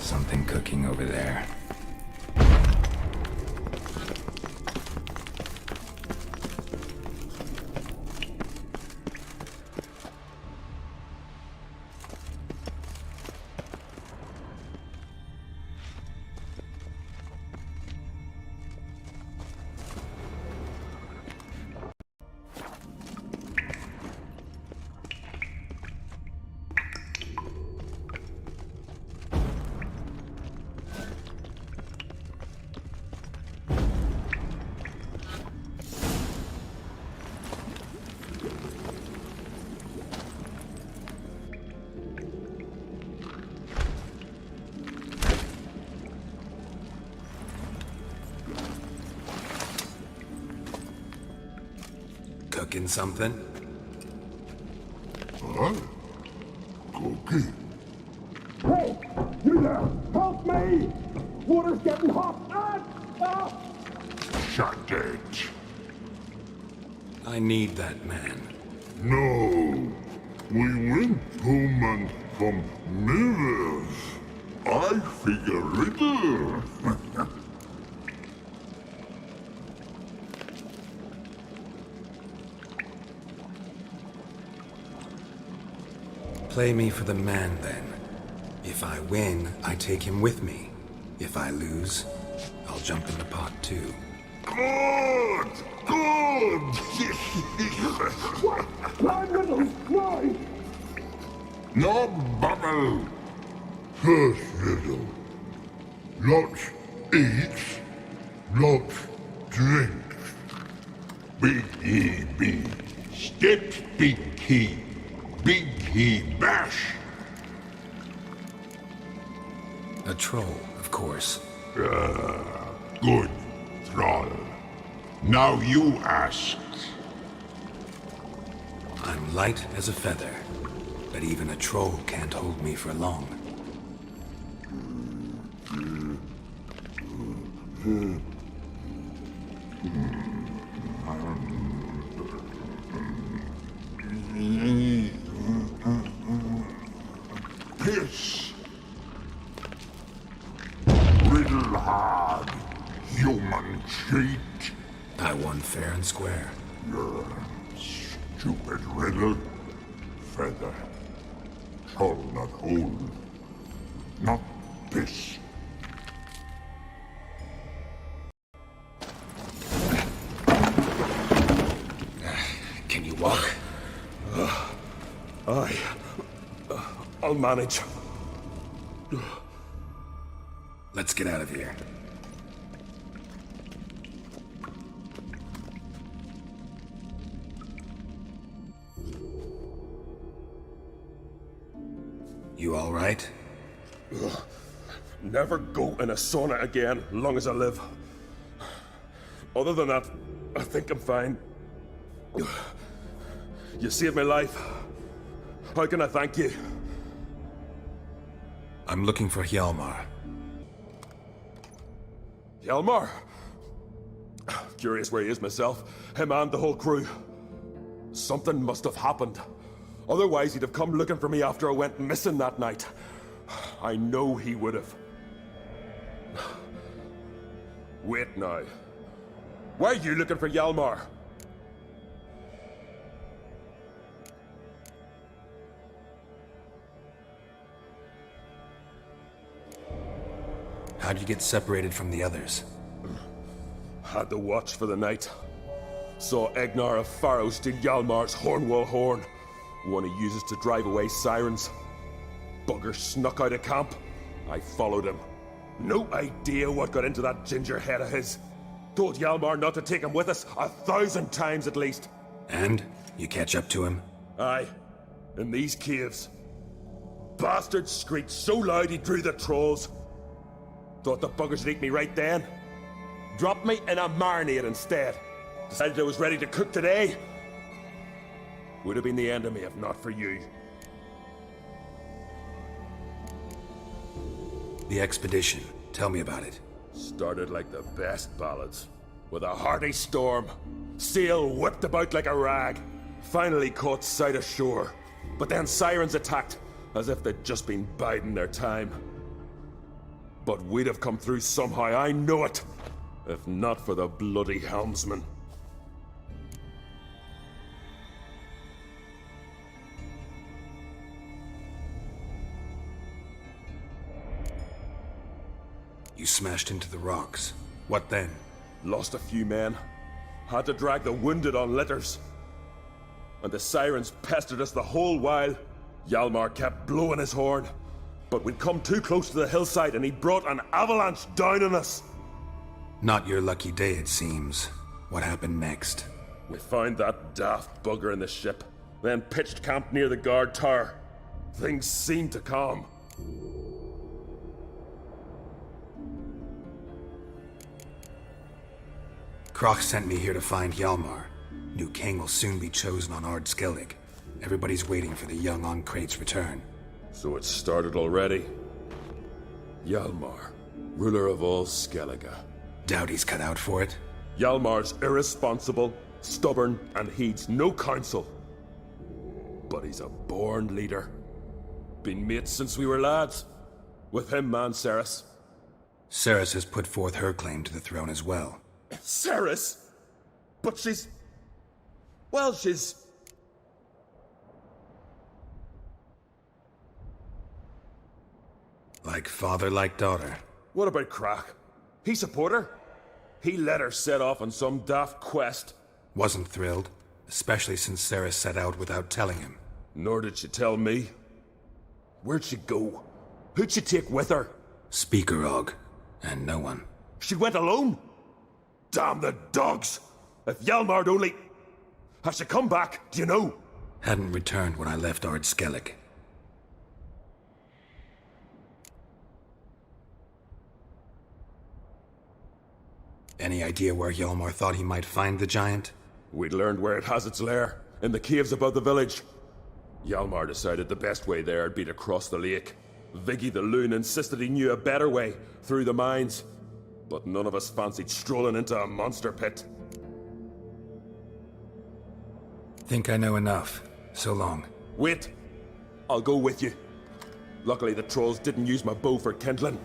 Something cooking over there. Cooking something? Huh? Cooking? Hey! You there! Help me! Water's getting hot! Shut it. I need that man. No. We went home and from mirrors. I figure riddle. Play me for the man, then. If I win, I take him with me. If I lose, I'll jump in the pot, too. Good! Good! Why riddles? Why? No bubble. First riddle. Lots eats, lots drinks. Big E B. Steps big key. Big key bash. A troll, of course. Good, Thrall. Now you ask. I'm light as a feather, but even a troll can't hold me for long. Piss. Riddle hard. Human cheat. I won fair and square. Stupid riddle. Feather. Troll not hold. Not piss. Can you walk? I'll manage. Let's get out of here. You all right? Never go in a sauna again, long as I live. Other than that, I think I'm fine. You saved my life. How can I thank you? I'm looking for Hjalmar. Hjalmar? Curious where he is myself. Him and the whole crew. Something must have happened. Otherwise, he'd have come looking for me after I went missing that night. I know he would have. Wait now. Why are you looking for Hjalmar? How'd you get separated from the others? Had to watch for the night. Saw Egnar of Pharaoh steal Hjalmar's Hornwall horn. One he uses to drive away sirens. Bugger snuck out of camp. I followed him. No idea what got into that ginger head of his. Told Hjalmar not to take him with us 1,000 times at least. And? You catch up to him? Aye. In these caves. Bastard screeched so loud he drew the trolls. Thought the buggers would eat me right then. Dropped me in a marinade instead. Decided I was ready to cook today. Would have been the end of me if not for you. The expedition. Tell me about it. Started like the best ballads. With a hearty storm. Sail whipped about like a rag. Finally caught sight of shore. But then sirens attacked, as if they'd just been biding their time. But we'd have come through somehow, I know it. If not for the bloody helmsman. You smashed into the rocks. What then? Lost a few men. Had to drag the wounded on litters. And the sirens pestered us the whole while. Hjalmar kept blowing his horn. But we'd come too close to the hillside and he brought an avalanche down on us. Not your lucky day, it seems. What happened next? We found that daft bugger in the ship, then pitched camp near the guard tower. Things seemed to calm. Kroch sent me here to find Hjalmar. New king will soon be chosen on Ard Skellig. Everybody's waiting for the young Oncrate's return. So it's started already? Hjalmar, ruler of all Skellige. Doubt he's cut out for it. Hjalmar's irresponsible, stubborn, and heeds no counsel. But he's a born leader. Been mates since we were lads. With him, man, Cerys. Cerys has put forth her claim to the throne as well. Cerys? But she's... Well, she's... Like father, like daughter. What about Crach? He support her? He let her set off on some daft quest. Wasn't thrilled, especially since Cerys set out without telling him. Nor did she tell me. Where'd she go? Who'd she take with her? Speaker Og, and no one. She went alone? Damn the dogs! If Hjalmar'd only... Has she come back, do you know? Hadn't returned when I left Ard Skellig. Any idea where Hjalmar thought he might find the giant? We'd learned where it has its lair, in the caves above the village. Hjalmar decided the best way there'd be to cross the lake. Viggy the Loon insisted he knew a better way, through the mines. But none of us fancied strolling into a monster pit. Think I know enough. So long. Wait! I'll go with you. Luckily the trolls didn't use my bow for kindling.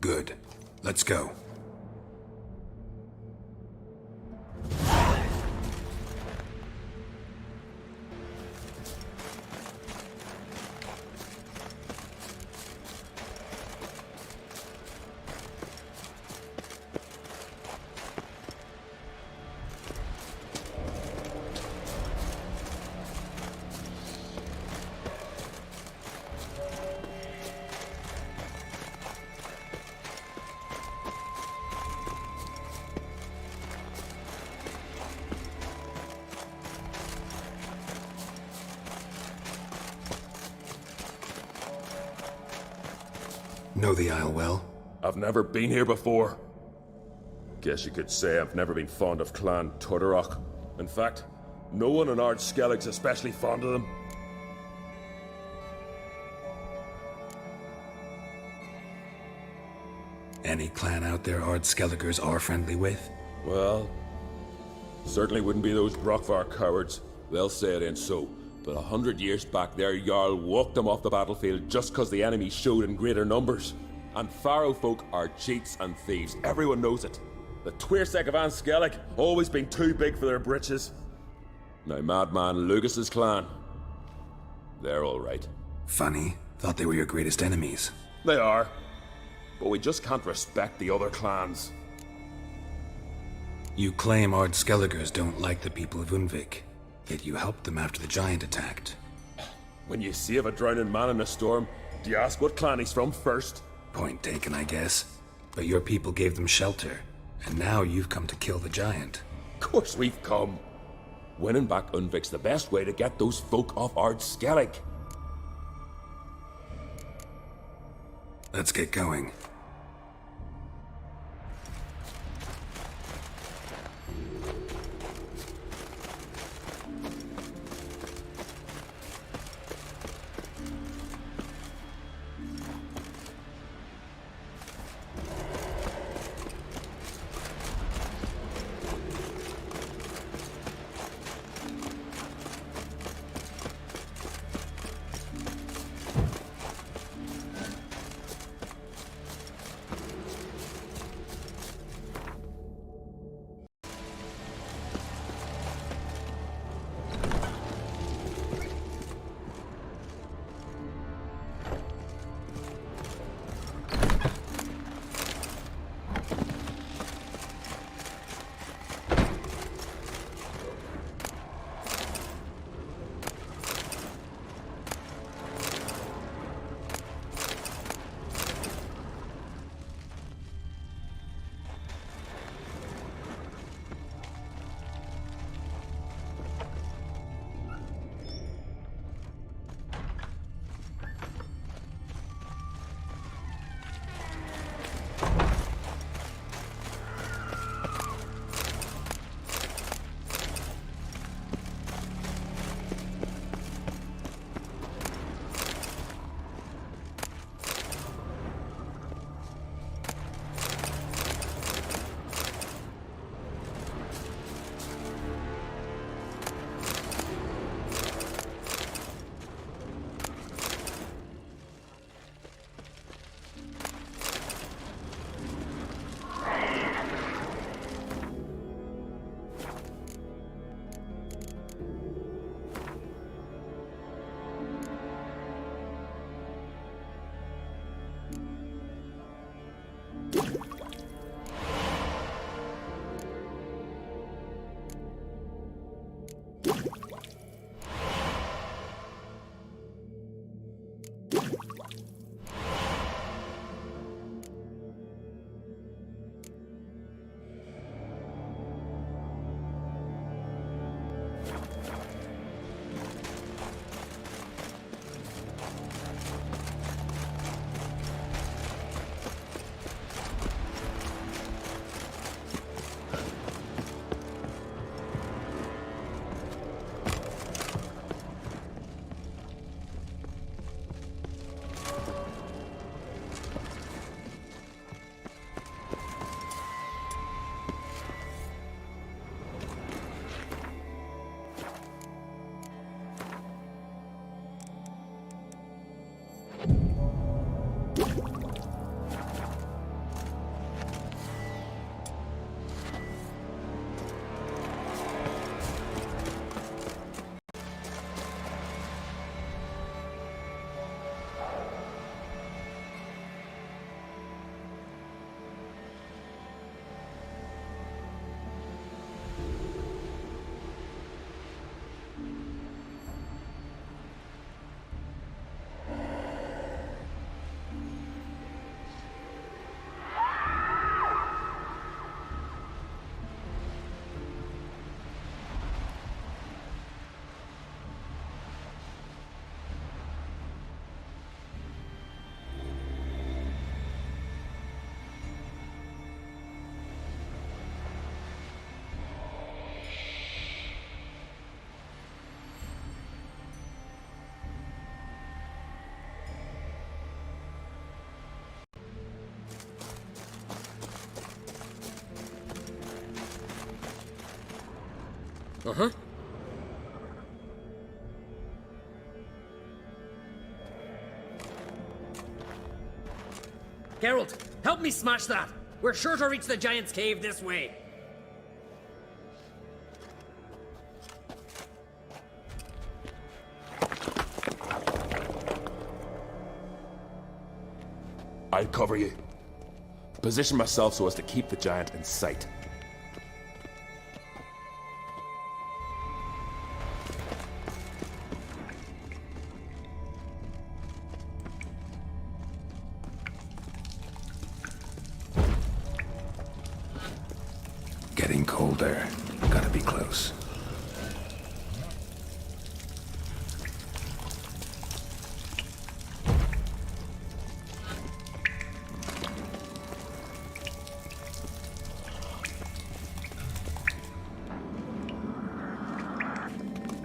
Good. Let's go. Know the Isle well? I've never been here before. Guess you could say I've never been fond of Clan Tudorok. In fact, no one in Ard Skellig's especially fond of them. Any clan out there Ard Skelligers are friendly with? Well, certainly wouldn't be those Brockvar cowards. They'll say it ain't so. But 100 years back, their Jarl walked them off the battlefield just because the enemy showed in greater numbers. And Pharaoh folk are cheats and thieves. Everyone knows it. The Tuirsec of An Skellig always been too big for their britches. Now Madman Lugas's clan, they're all right. Funny. Thought they were your greatest enemies. They are. But we just can't respect the other clans. You claim Ard Skelligers don't like the people of Unvik. Yet you helped them after the giant attacked. When you save a drowning man in a storm, do you ask what clan he's from first? Point taken, I guess. But your people gave them shelter, and now you've come to kill the giant. Of course we've come. Winning back Unvik's the best way to get those folk off Ard Skellig. Let's get going. Uh-huh. Geralt, help me smash that! We're sure to reach the Giant's Cave this way. I'll cover you. Position myself so as to keep the giant in sight. Getting colder. Gotta be close.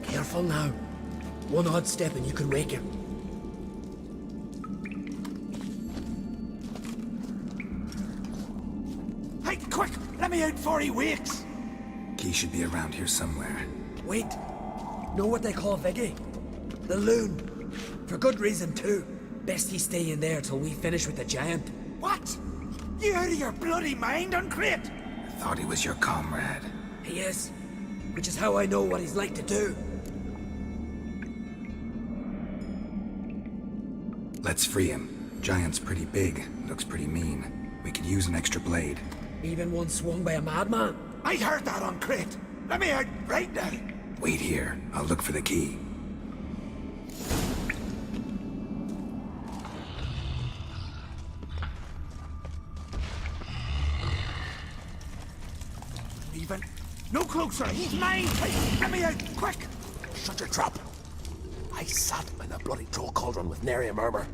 Careful now. One odd step and you could wake him. Hey, quick! Let me out before he wakes! Key should be around here somewhere. Wait. Know what they call Viggy? The loon. For good reason, too. Best he stay in there till we finish with the giant. What? You out of your bloody mind, Uncrate? Thought he was your comrade. He is. Which is how I know what he's like to do. Let's free him. Giant's pretty big. Looks pretty mean. We could use an extra blade. Even one swung by a madman. I heard that, Uncrate. Let me out right now. Wait here. I'll look for the key. Even. No closer. He's mine. Hey, let me out. Quick. Shut your trap. I sat in a bloody troll cauldron with nary a murmur.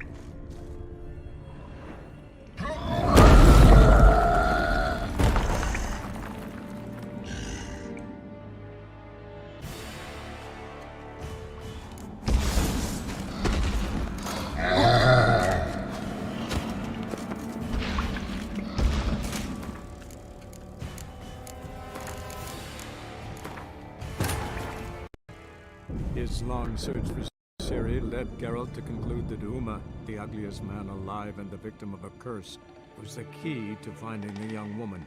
His long search for Ciri led Geralt to conclude that Uma, the ugliest man alive and the victim of a curse, was the key to finding the young woman.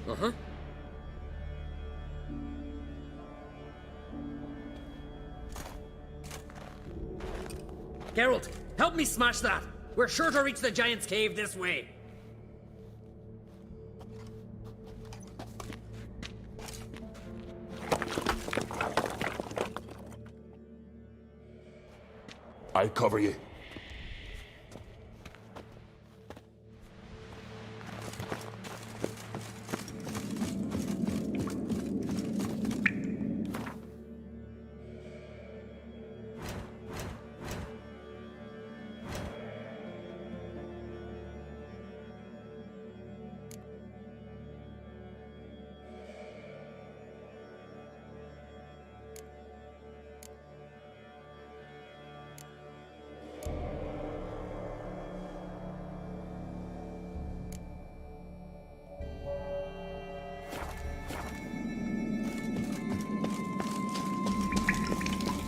Uh-huh. Geralt, help me smash that! We're sure to reach the Giant's Cave this way. I'll cover you.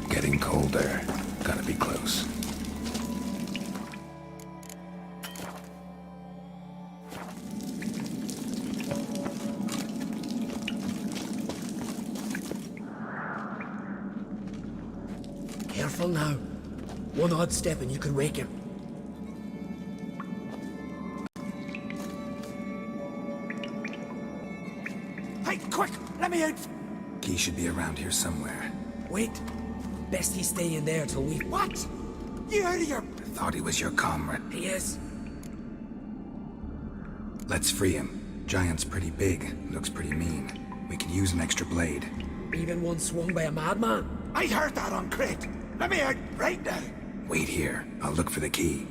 Getting colder. Gotta be close. Careful now. One odd step and you could wake him. Hey, quick! Let me out! Key should be around here somewhere. Wait. Best he stay in there till we... What? You out of your... Thought he was your comrade. He is. Let's free him. Giant's pretty big, looks pretty mean. We could use an extra blade. Even one swung by a madman. I heard that on Crete. Let me out right now. Wait here. I'll look for the key.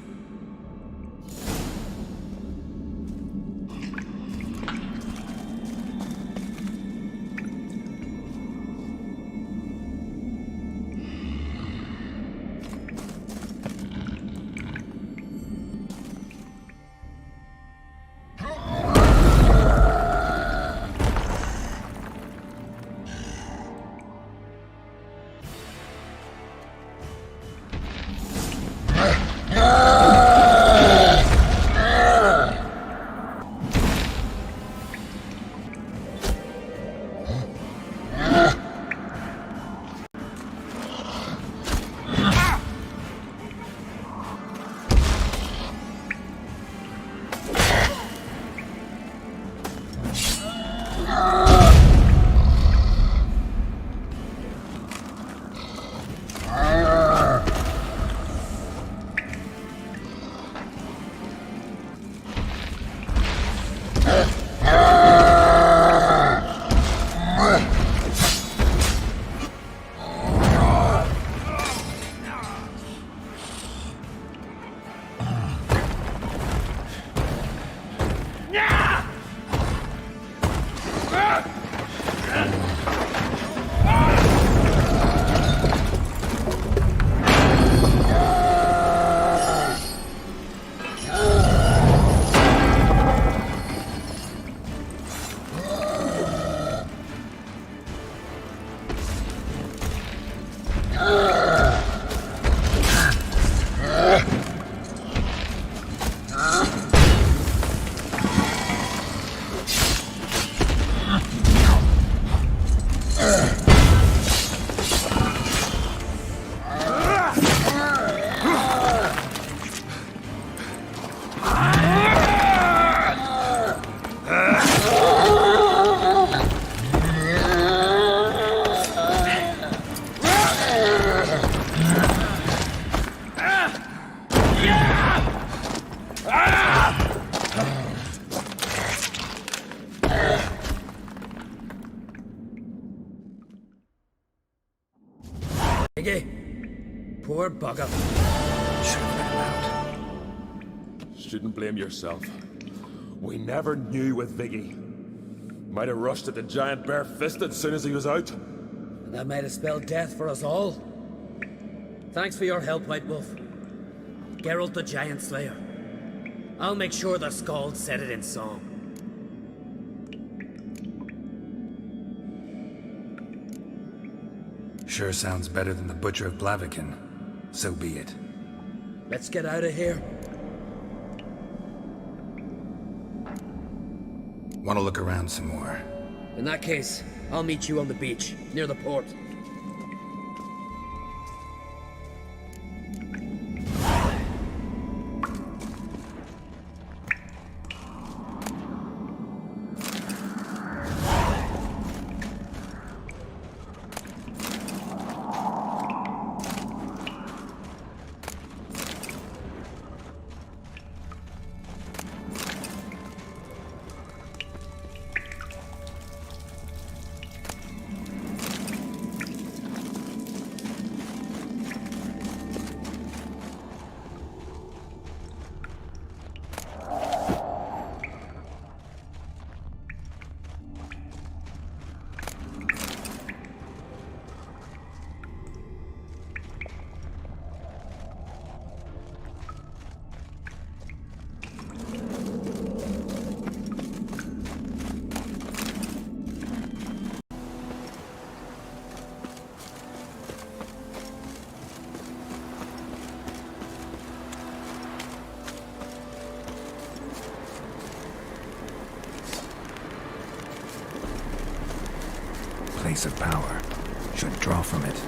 Iggy, poor bugger. Shouldn't blame yourself. We never knew with Viggy. Might have rushed at the giant bare-fisted as soon as he was out. And that might have spelled death for us all. Thanks for your help, White Wolf. Geralt the Giant Slayer. I'll make sure the Skald said it in song. Sure sounds better than the Butcher of Blaviken. So be it. Let's get out of here. Want to look around some more? In that case, I'll meet you on the beach, near the port. Place of power. Should draw from it.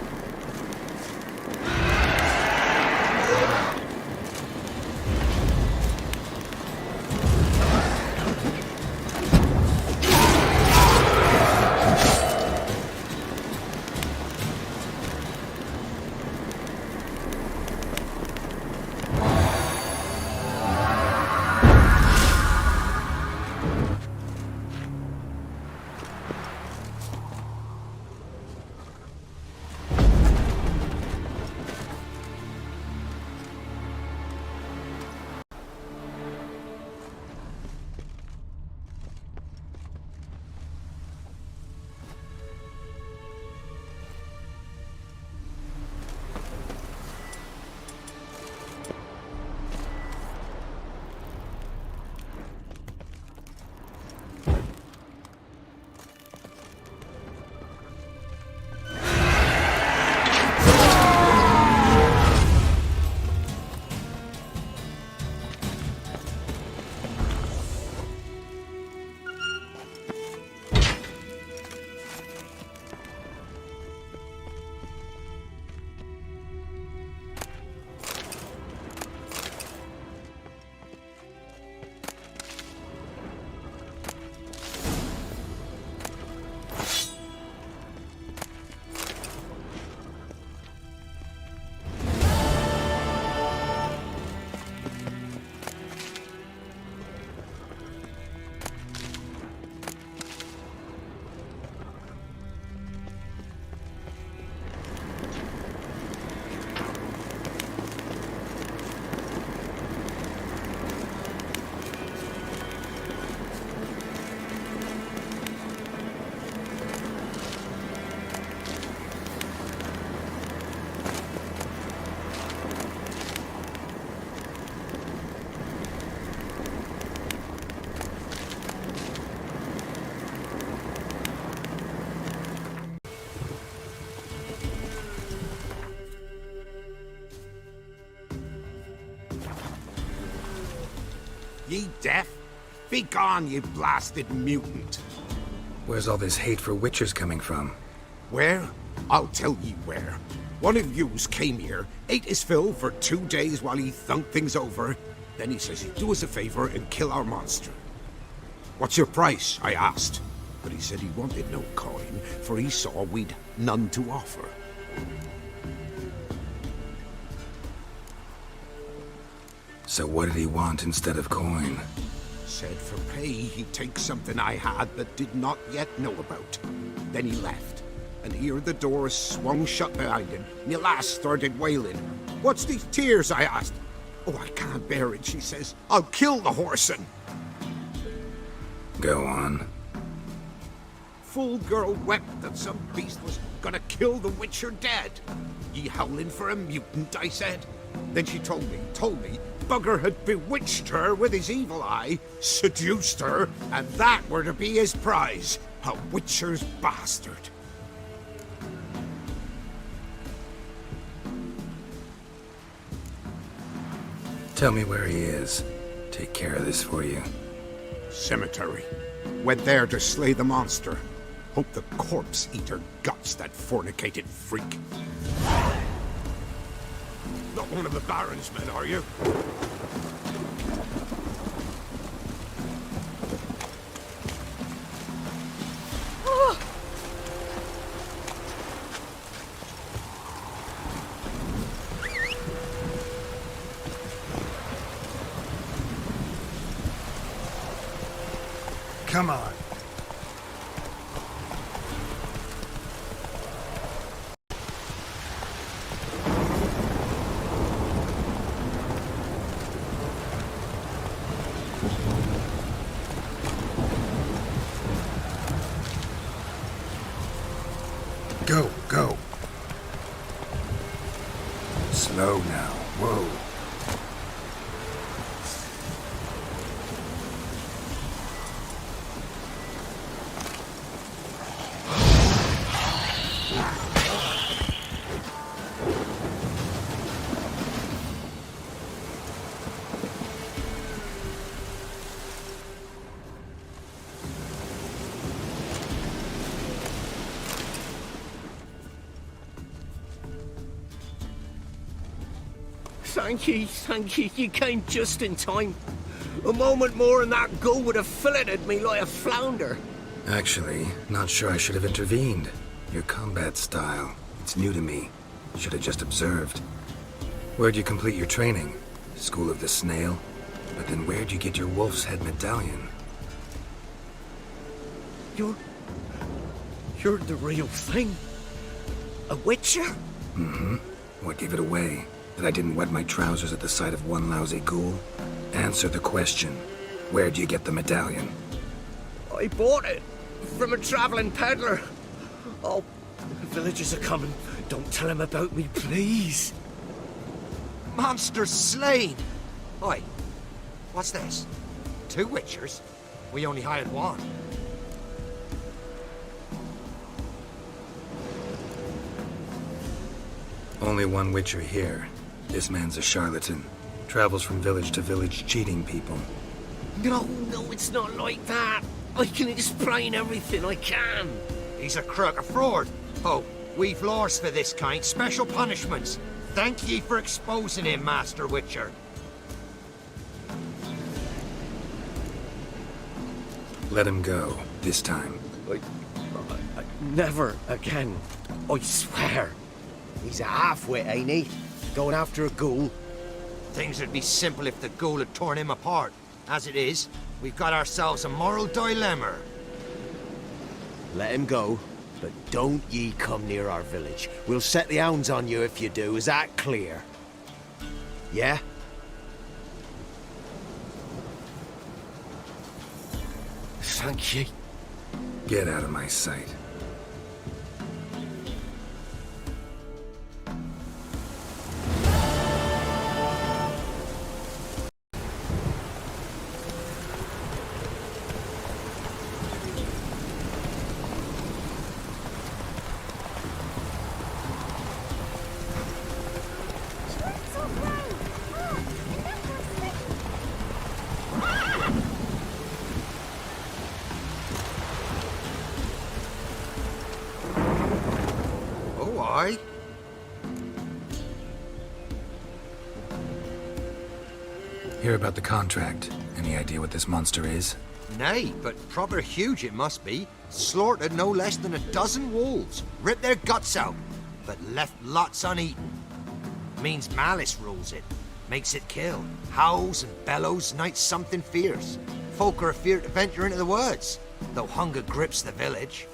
Ye deaf? Be gone, you blasted mutant. Where's all this hate for witchers coming from? Where? I'll tell ye where. One of yous came here, ate his fill for 2 days while he thunked things over. Then he says he'd do us a favor and kill our monster. What's your price? I asked. But he said he wanted no coin, for he saw we'd none to offer. So what did he want instead of coin? Said for pay he'd take something I had but did not yet know about. Then he left, and here the door swung shut behind him. My lass started wailing. What's these tears? I asked. Oh, I can't bear it, she says. I'll kill the whoreson. Go on. Fool girl wept that some beast was gonna kill the witcher dead. Ye howling for a mutant, I said. Then she told me, Bugger had bewitched her with his evil eye, seduced her, and that were to be his prize. A witcher's bastard. Tell me where he is. Take care of this for you. Cemetery. Went there to slay the monster. Hope the corpse eater guts that fornicated freak. Not one of the Baron's men, are you? Come on. Go. Slow now. Whoa. Thank you, you came just in time. A moment more and that gull would have filleted me like a flounder. Actually, not sure I should have intervened. Your combat style, it's new to me. Should have just observed. Where'd you complete your training? School of the Snail? But then where'd you get your wolf's head medallion? You're the real thing? A witcher? Mm-hmm. What gave it away? That I didn't wet my trousers at the sight of one lousy ghoul? Answer the question. Where'd you get the medallion? I bought it from a traveling peddler. Oh, the villagers are coming. Don't tell them about me, please. Monster slain! Oi, what's this? 2 witchers? We only hired one. Only one witcher here. This man's a charlatan. Travels from village to village cheating people. No, it's not like that. I can explain everything I can. He's a crook, a fraud. Oh, we've laws for this kind, special punishments. Thank ye for exposing him, Master Witcher. Let him go, this time. I never again. I swear. He's a half-wit, ain't he? Going after a ghoul. Things would be simple if the ghoul had torn him apart. As it is, we've got ourselves a moral dilemma. Let him go, but don't ye come near our village. We'll set the hounds on you if you do. Is that clear? Yeah? Thank ye. Get out of my sight. Aye? Hear about the contract. Any idea what this monster is? Nay, but proper huge it must be. Slaughtered no less than 12 wolves. Ripped their guts out, but left lots uneaten. Means malice rules it. Makes it kill. Howls and bellows, nights something fierce. Folk are afeard to venture into the woods, though hunger grips the village.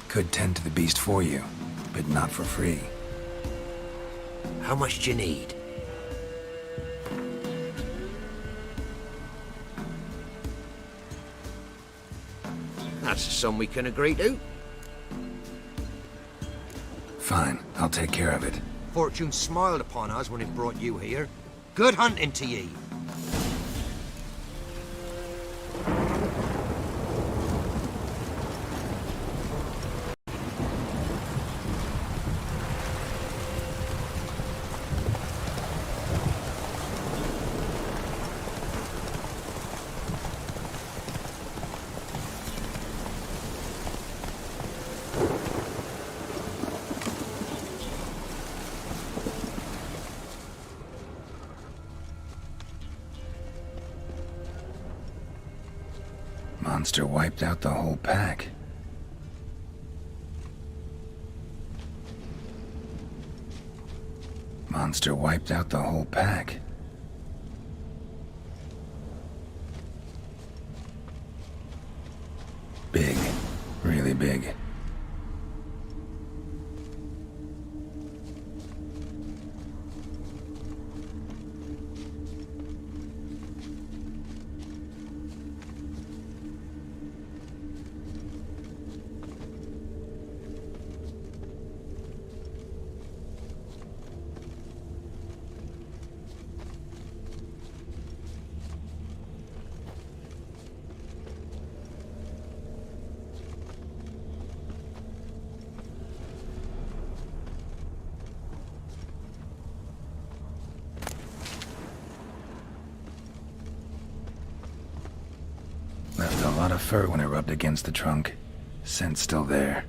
Could tend to the beast for you, but not for free. How much do you need? That's a sum we can agree to. Fine, I'll take care of it. Fortune smiled upon us when it brought you here. Good hunting to ye. Monster wiped out the whole pack. Monster wiped out the whole pack. Big. Really big. Left a lot of fur when it rubbed against the trunk. Scent's still there.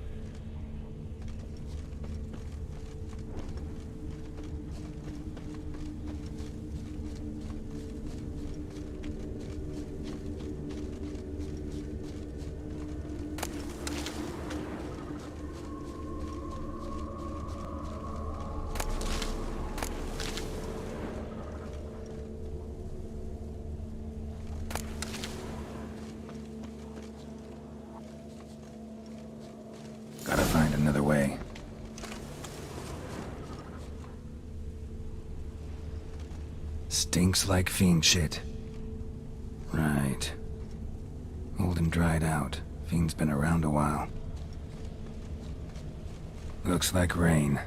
Gotta find another way. Stinks like fiend shit. Right. Old and dried out. Fiend's been around a while. Looks like rain.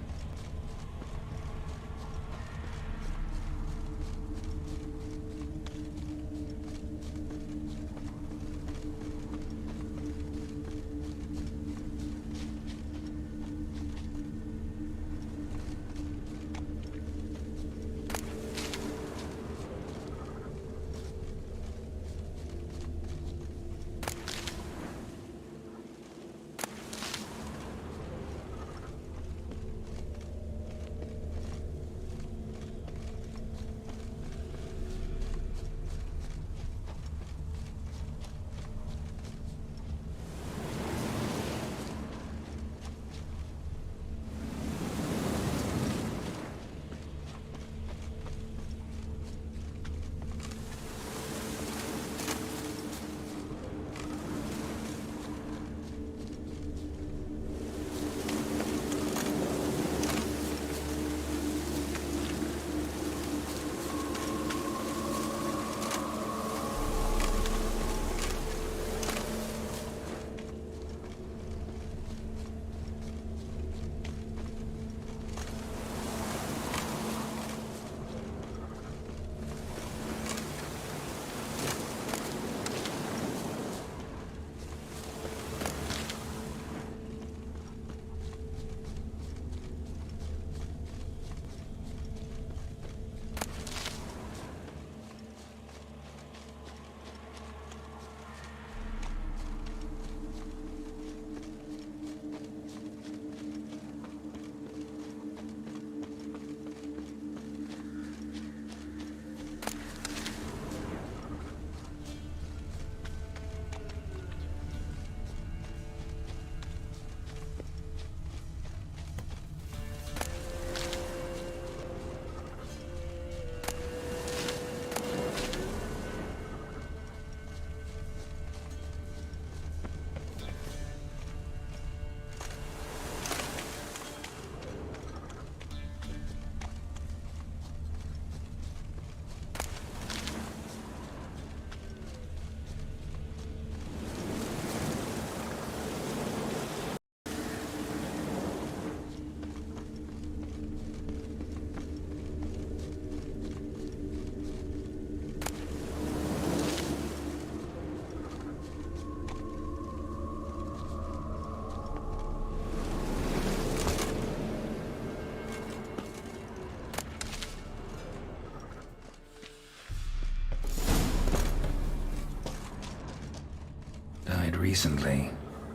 recently.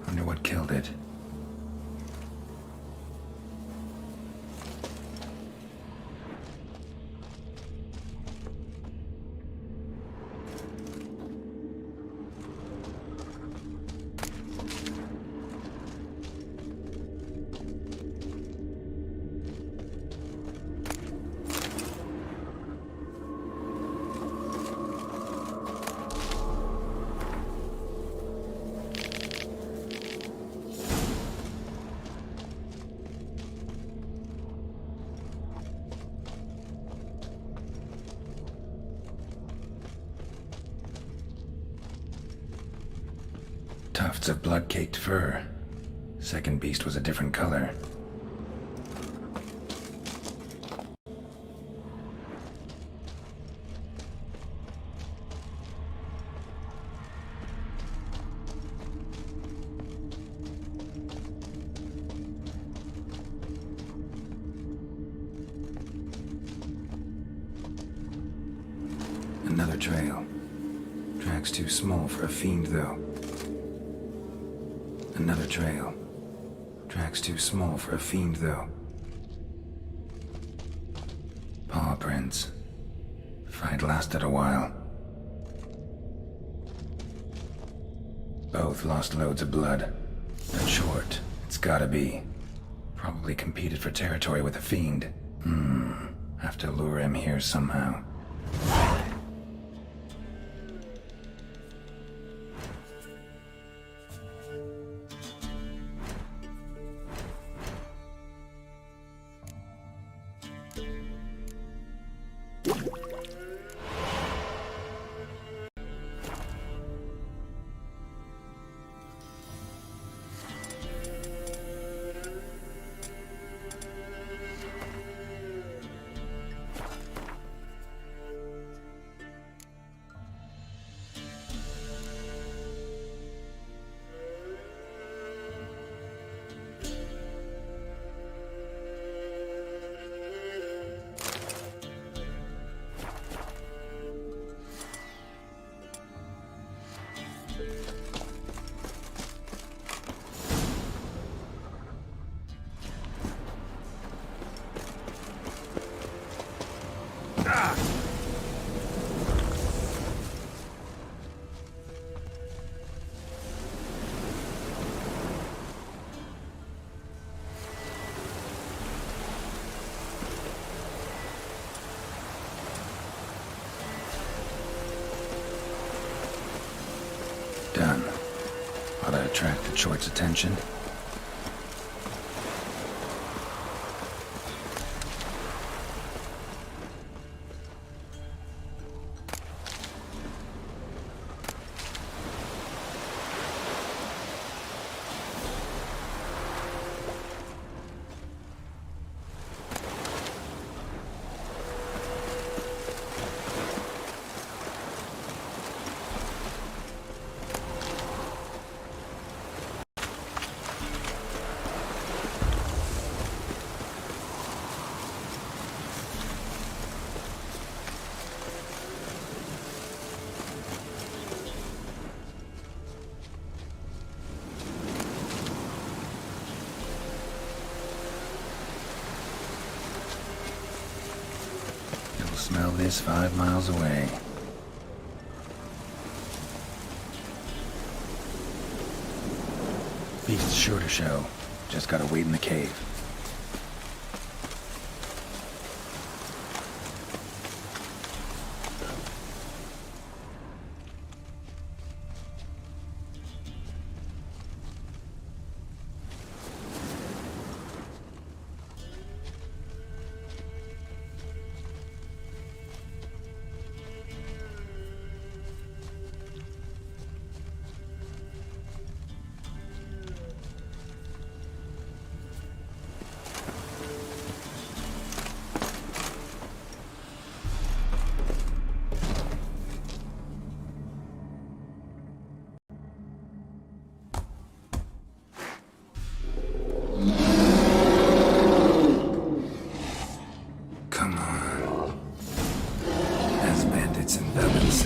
Wonder what killed it. Tufts of blood-caked fur. Second beast was a different color. Another trail. Tracks too small for a fiend, though. Another trail. Tracks too small for a fiend, though. Paw prints. Fight lasted a while. Both lost loads of blood. But short, it's gotta be. Probably competed for territory with a fiend. Have to lure him here somehow. Done. Ought to attract the Choit's attention. Smell this 5 miles away. Beast's sure to show. Just gotta wait in the cave.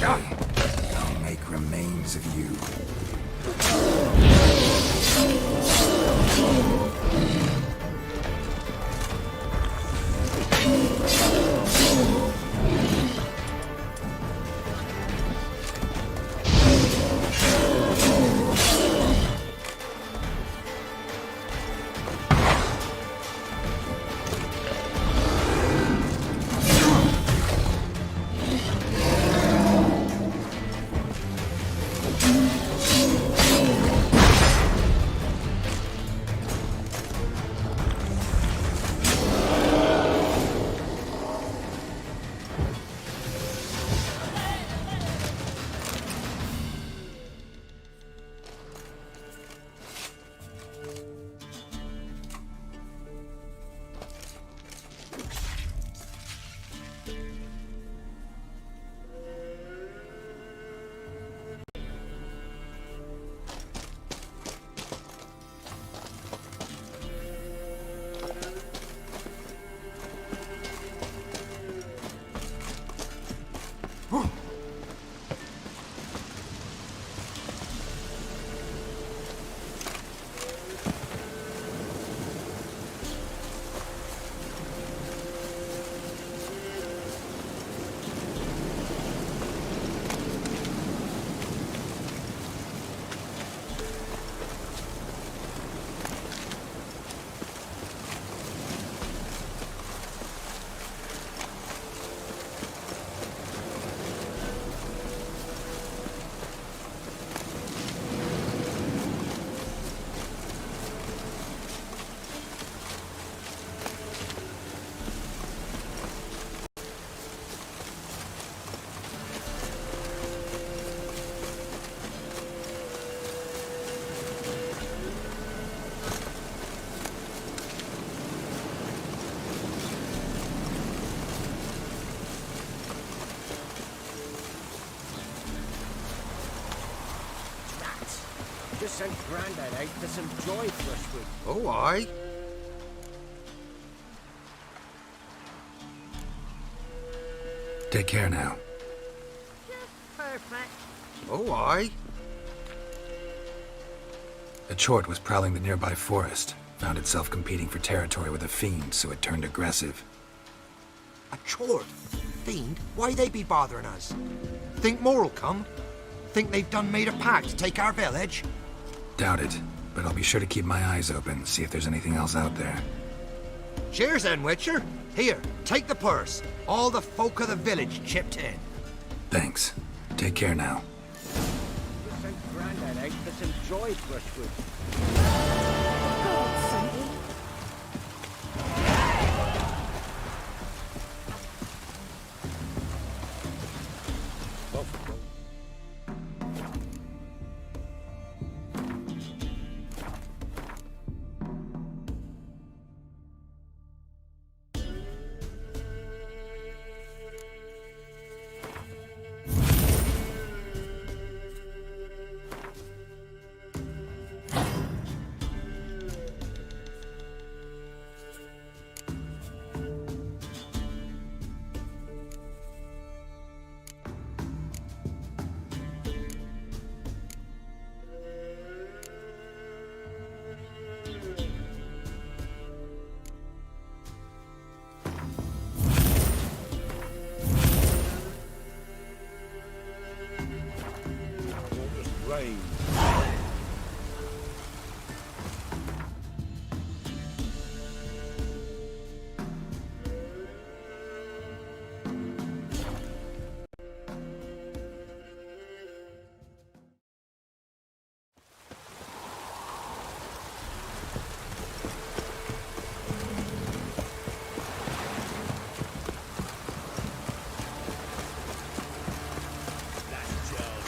I'll make remains of you. Just sent Grandad out for some joy brushwood. Oh, aye. Take care now. Perfect. Oh, aye. A chort was prowling the nearby forest. Found itself competing for territory with a fiend, so it turned aggressive. A chort? Fiend? Why they be bothering us? Think more'll come? Think they've done made a pact to take our village? Doubt it, but I'll be sure to keep my eyes open, see if there's anything else out there. Cheers then, Witcher. Here, take the purse. All the folk of the village chipped in. Thanks. Take care now. Just sent Grandad out for some joy brushwood. God, Sunday. Rain.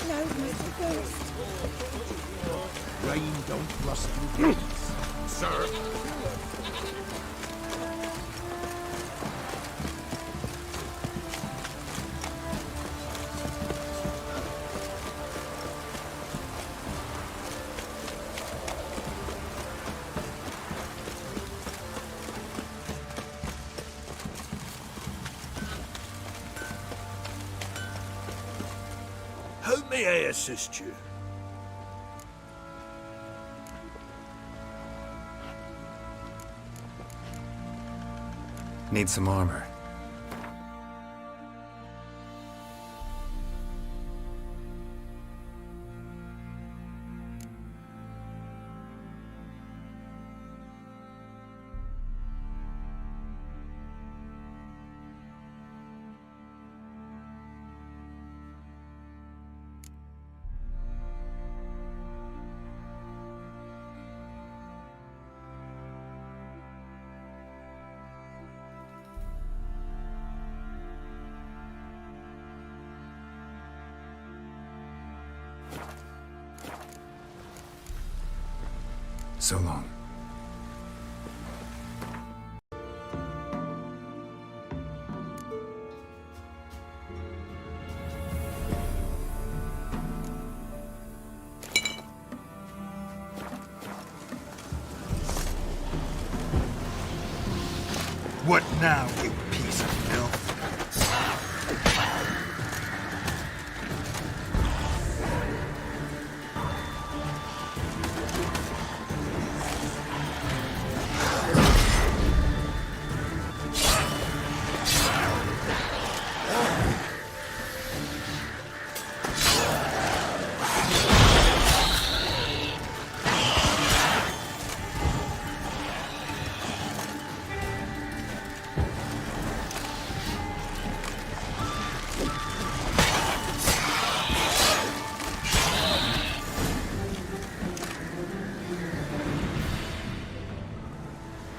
Cloud must burst. Rain don't rust in gates, sir. How may I assist you? Need some armor. So long. What now, you piece of filth?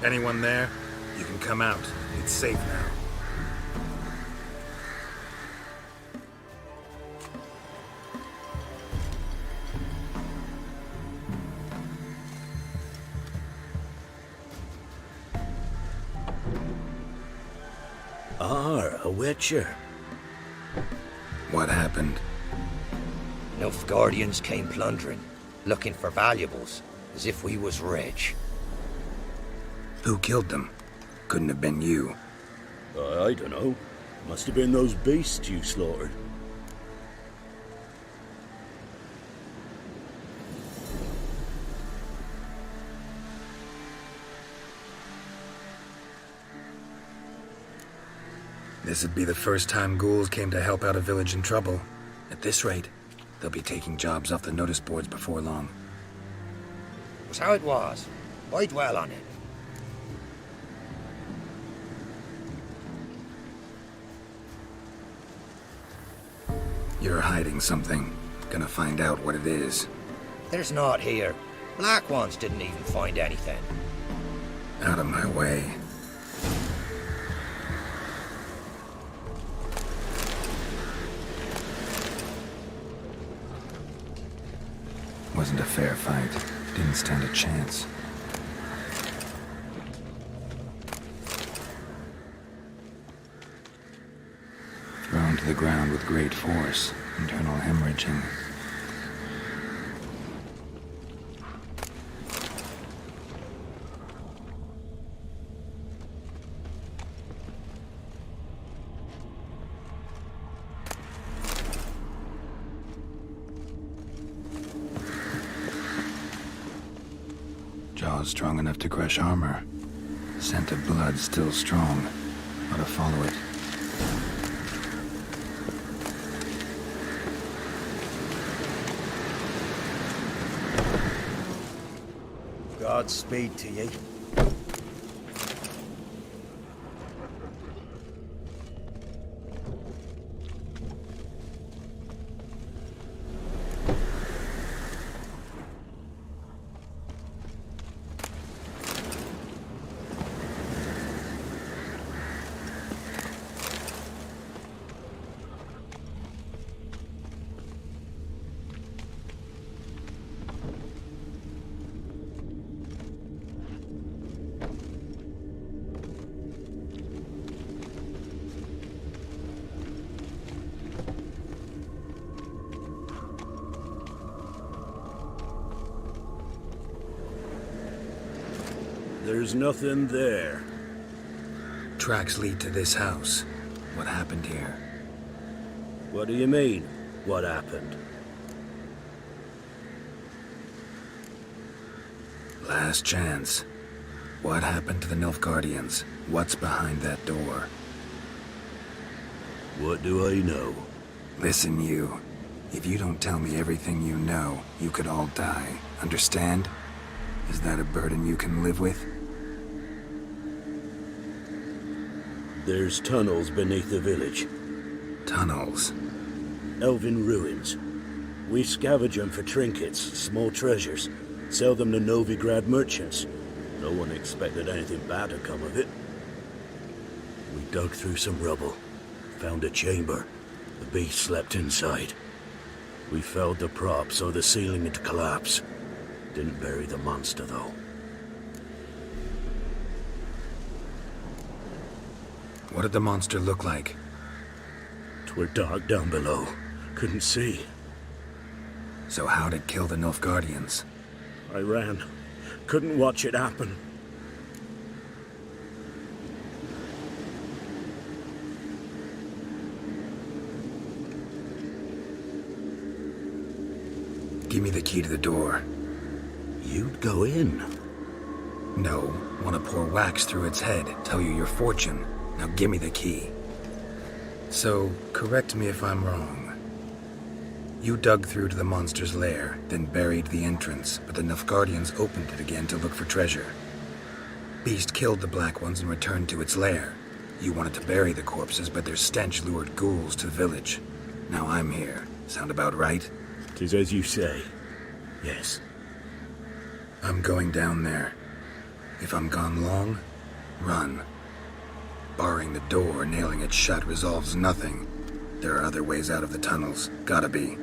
Anyone there? You can come out. It's safe now. A witcher. What happened? Nilfgaardians came plundering, looking for valuables, as if we was rich. Who killed them? Couldn't have been you. I don't know. Must have been those beasts you slaughtered. This would be the first time ghouls came to help out a village in trouble. At this rate, they'll be taking jobs off the notice boards before long. It was how it was. Why dwell on it? You're hiding something. Gonna find out what it is. There's naught here. Black ones didn't even find anything. Out of my way. Wasn't a fair fight. Didn't stand a chance. Thrown to the ground with great force. Internal hemorrhaging. Jaws strong enough to crush armor. Scent of blood still strong. Ought to follow it. Godspeed to ye. There's nothing there. Tracks lead to this house. What happened here? What do you mean, what happened? Last chance. What happened to the Nilfgaardians? What's behind that door? What do I know? Listen, you. If you don't tell me everything you know, you could all die. Understand? Is that a burden you can live with? There's tunnels beneath the village. Tunnels? Elven ruins. We scavenge them for trinkets, small treasures. Sell them to Novigrad merchants. No one expected anything bad to come of it. We dug through some rubble. Found a chamber. The beast slept inside. We felled the prop so the ceiling had collapsed. Didn't bury the monster, though. What did the monster look like? 'Twere dark down below. Couldn't see. So how'd it kill the Nilfgaardians? I ran. Couldn't watch it happen. Give me the key to the door. You'd go in? No. Want to pour wax through its head, tell you your fortune. Now give me the key. So, correct me if I'm wrong. You dug through to the monster's lair, then buried the entrance, but the Nilfgaardians opened it again to look for treasure. Beast killed the Black Ones and returned to its lair. You wanted to bury the corpses, but their stench lured ghouls to the village. Now I'm here. Sound about right? 'Tis as you say. Yes. I'm going down there. If I'm gone long, run. Barring the door, nailing it shut resolves nothing. There are other ways out of the tunnels. Gotta be.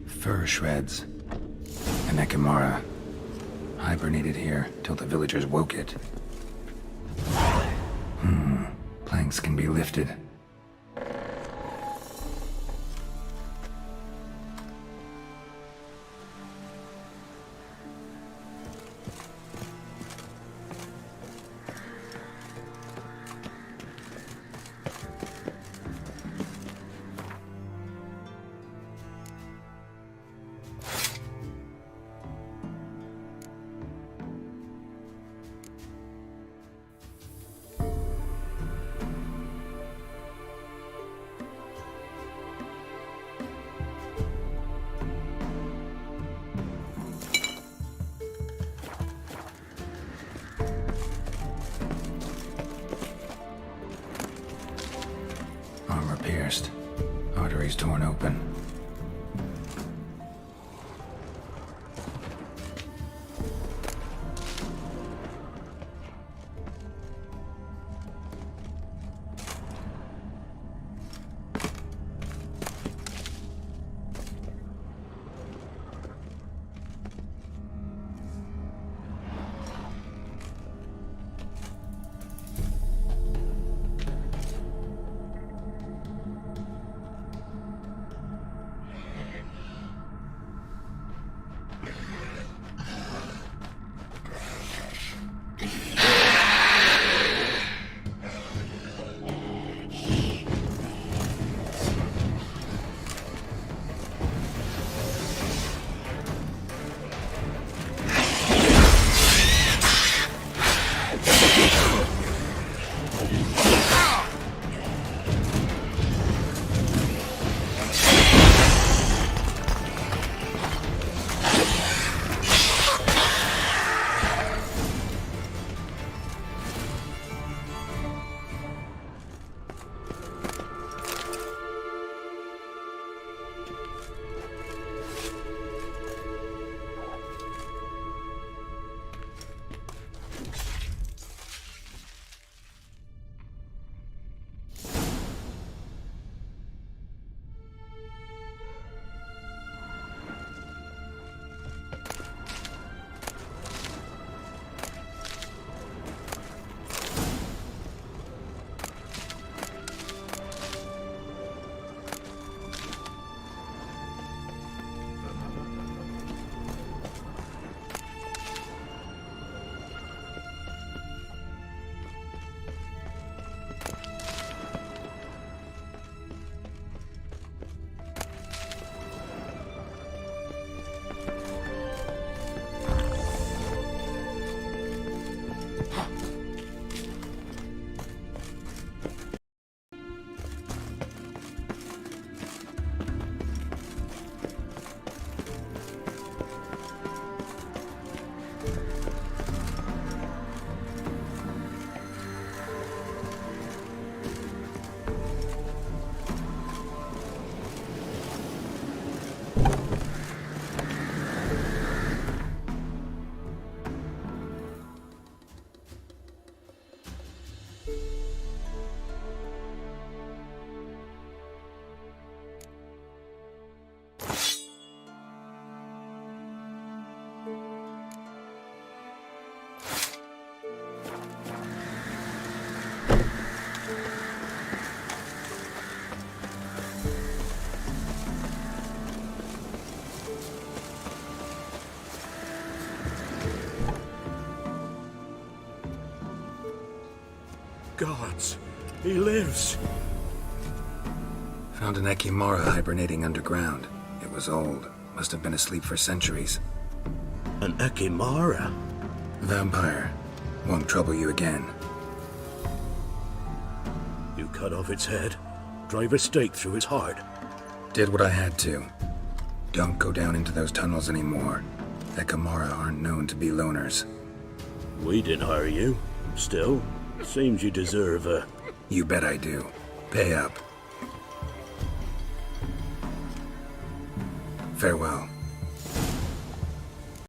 Fur shreds. An Ekimara. Hibernated here till the villagers woke it. Planks can be lifted. Armor pierced. Arteries torn open. Gods, he lives. Found an Ekimara hibernating underground. It was old. Must have been asleep for centuries. An Ekimara? Vampire. Won't trouble you again. You cut off its head, drive a stake through its heart. Did what I had to. Don't go down into those tunnels anymore. Ekimara aren't known to be loners. We didn't hire you. Still, seems you deserve a... You bet I do. Pay up. Farewell.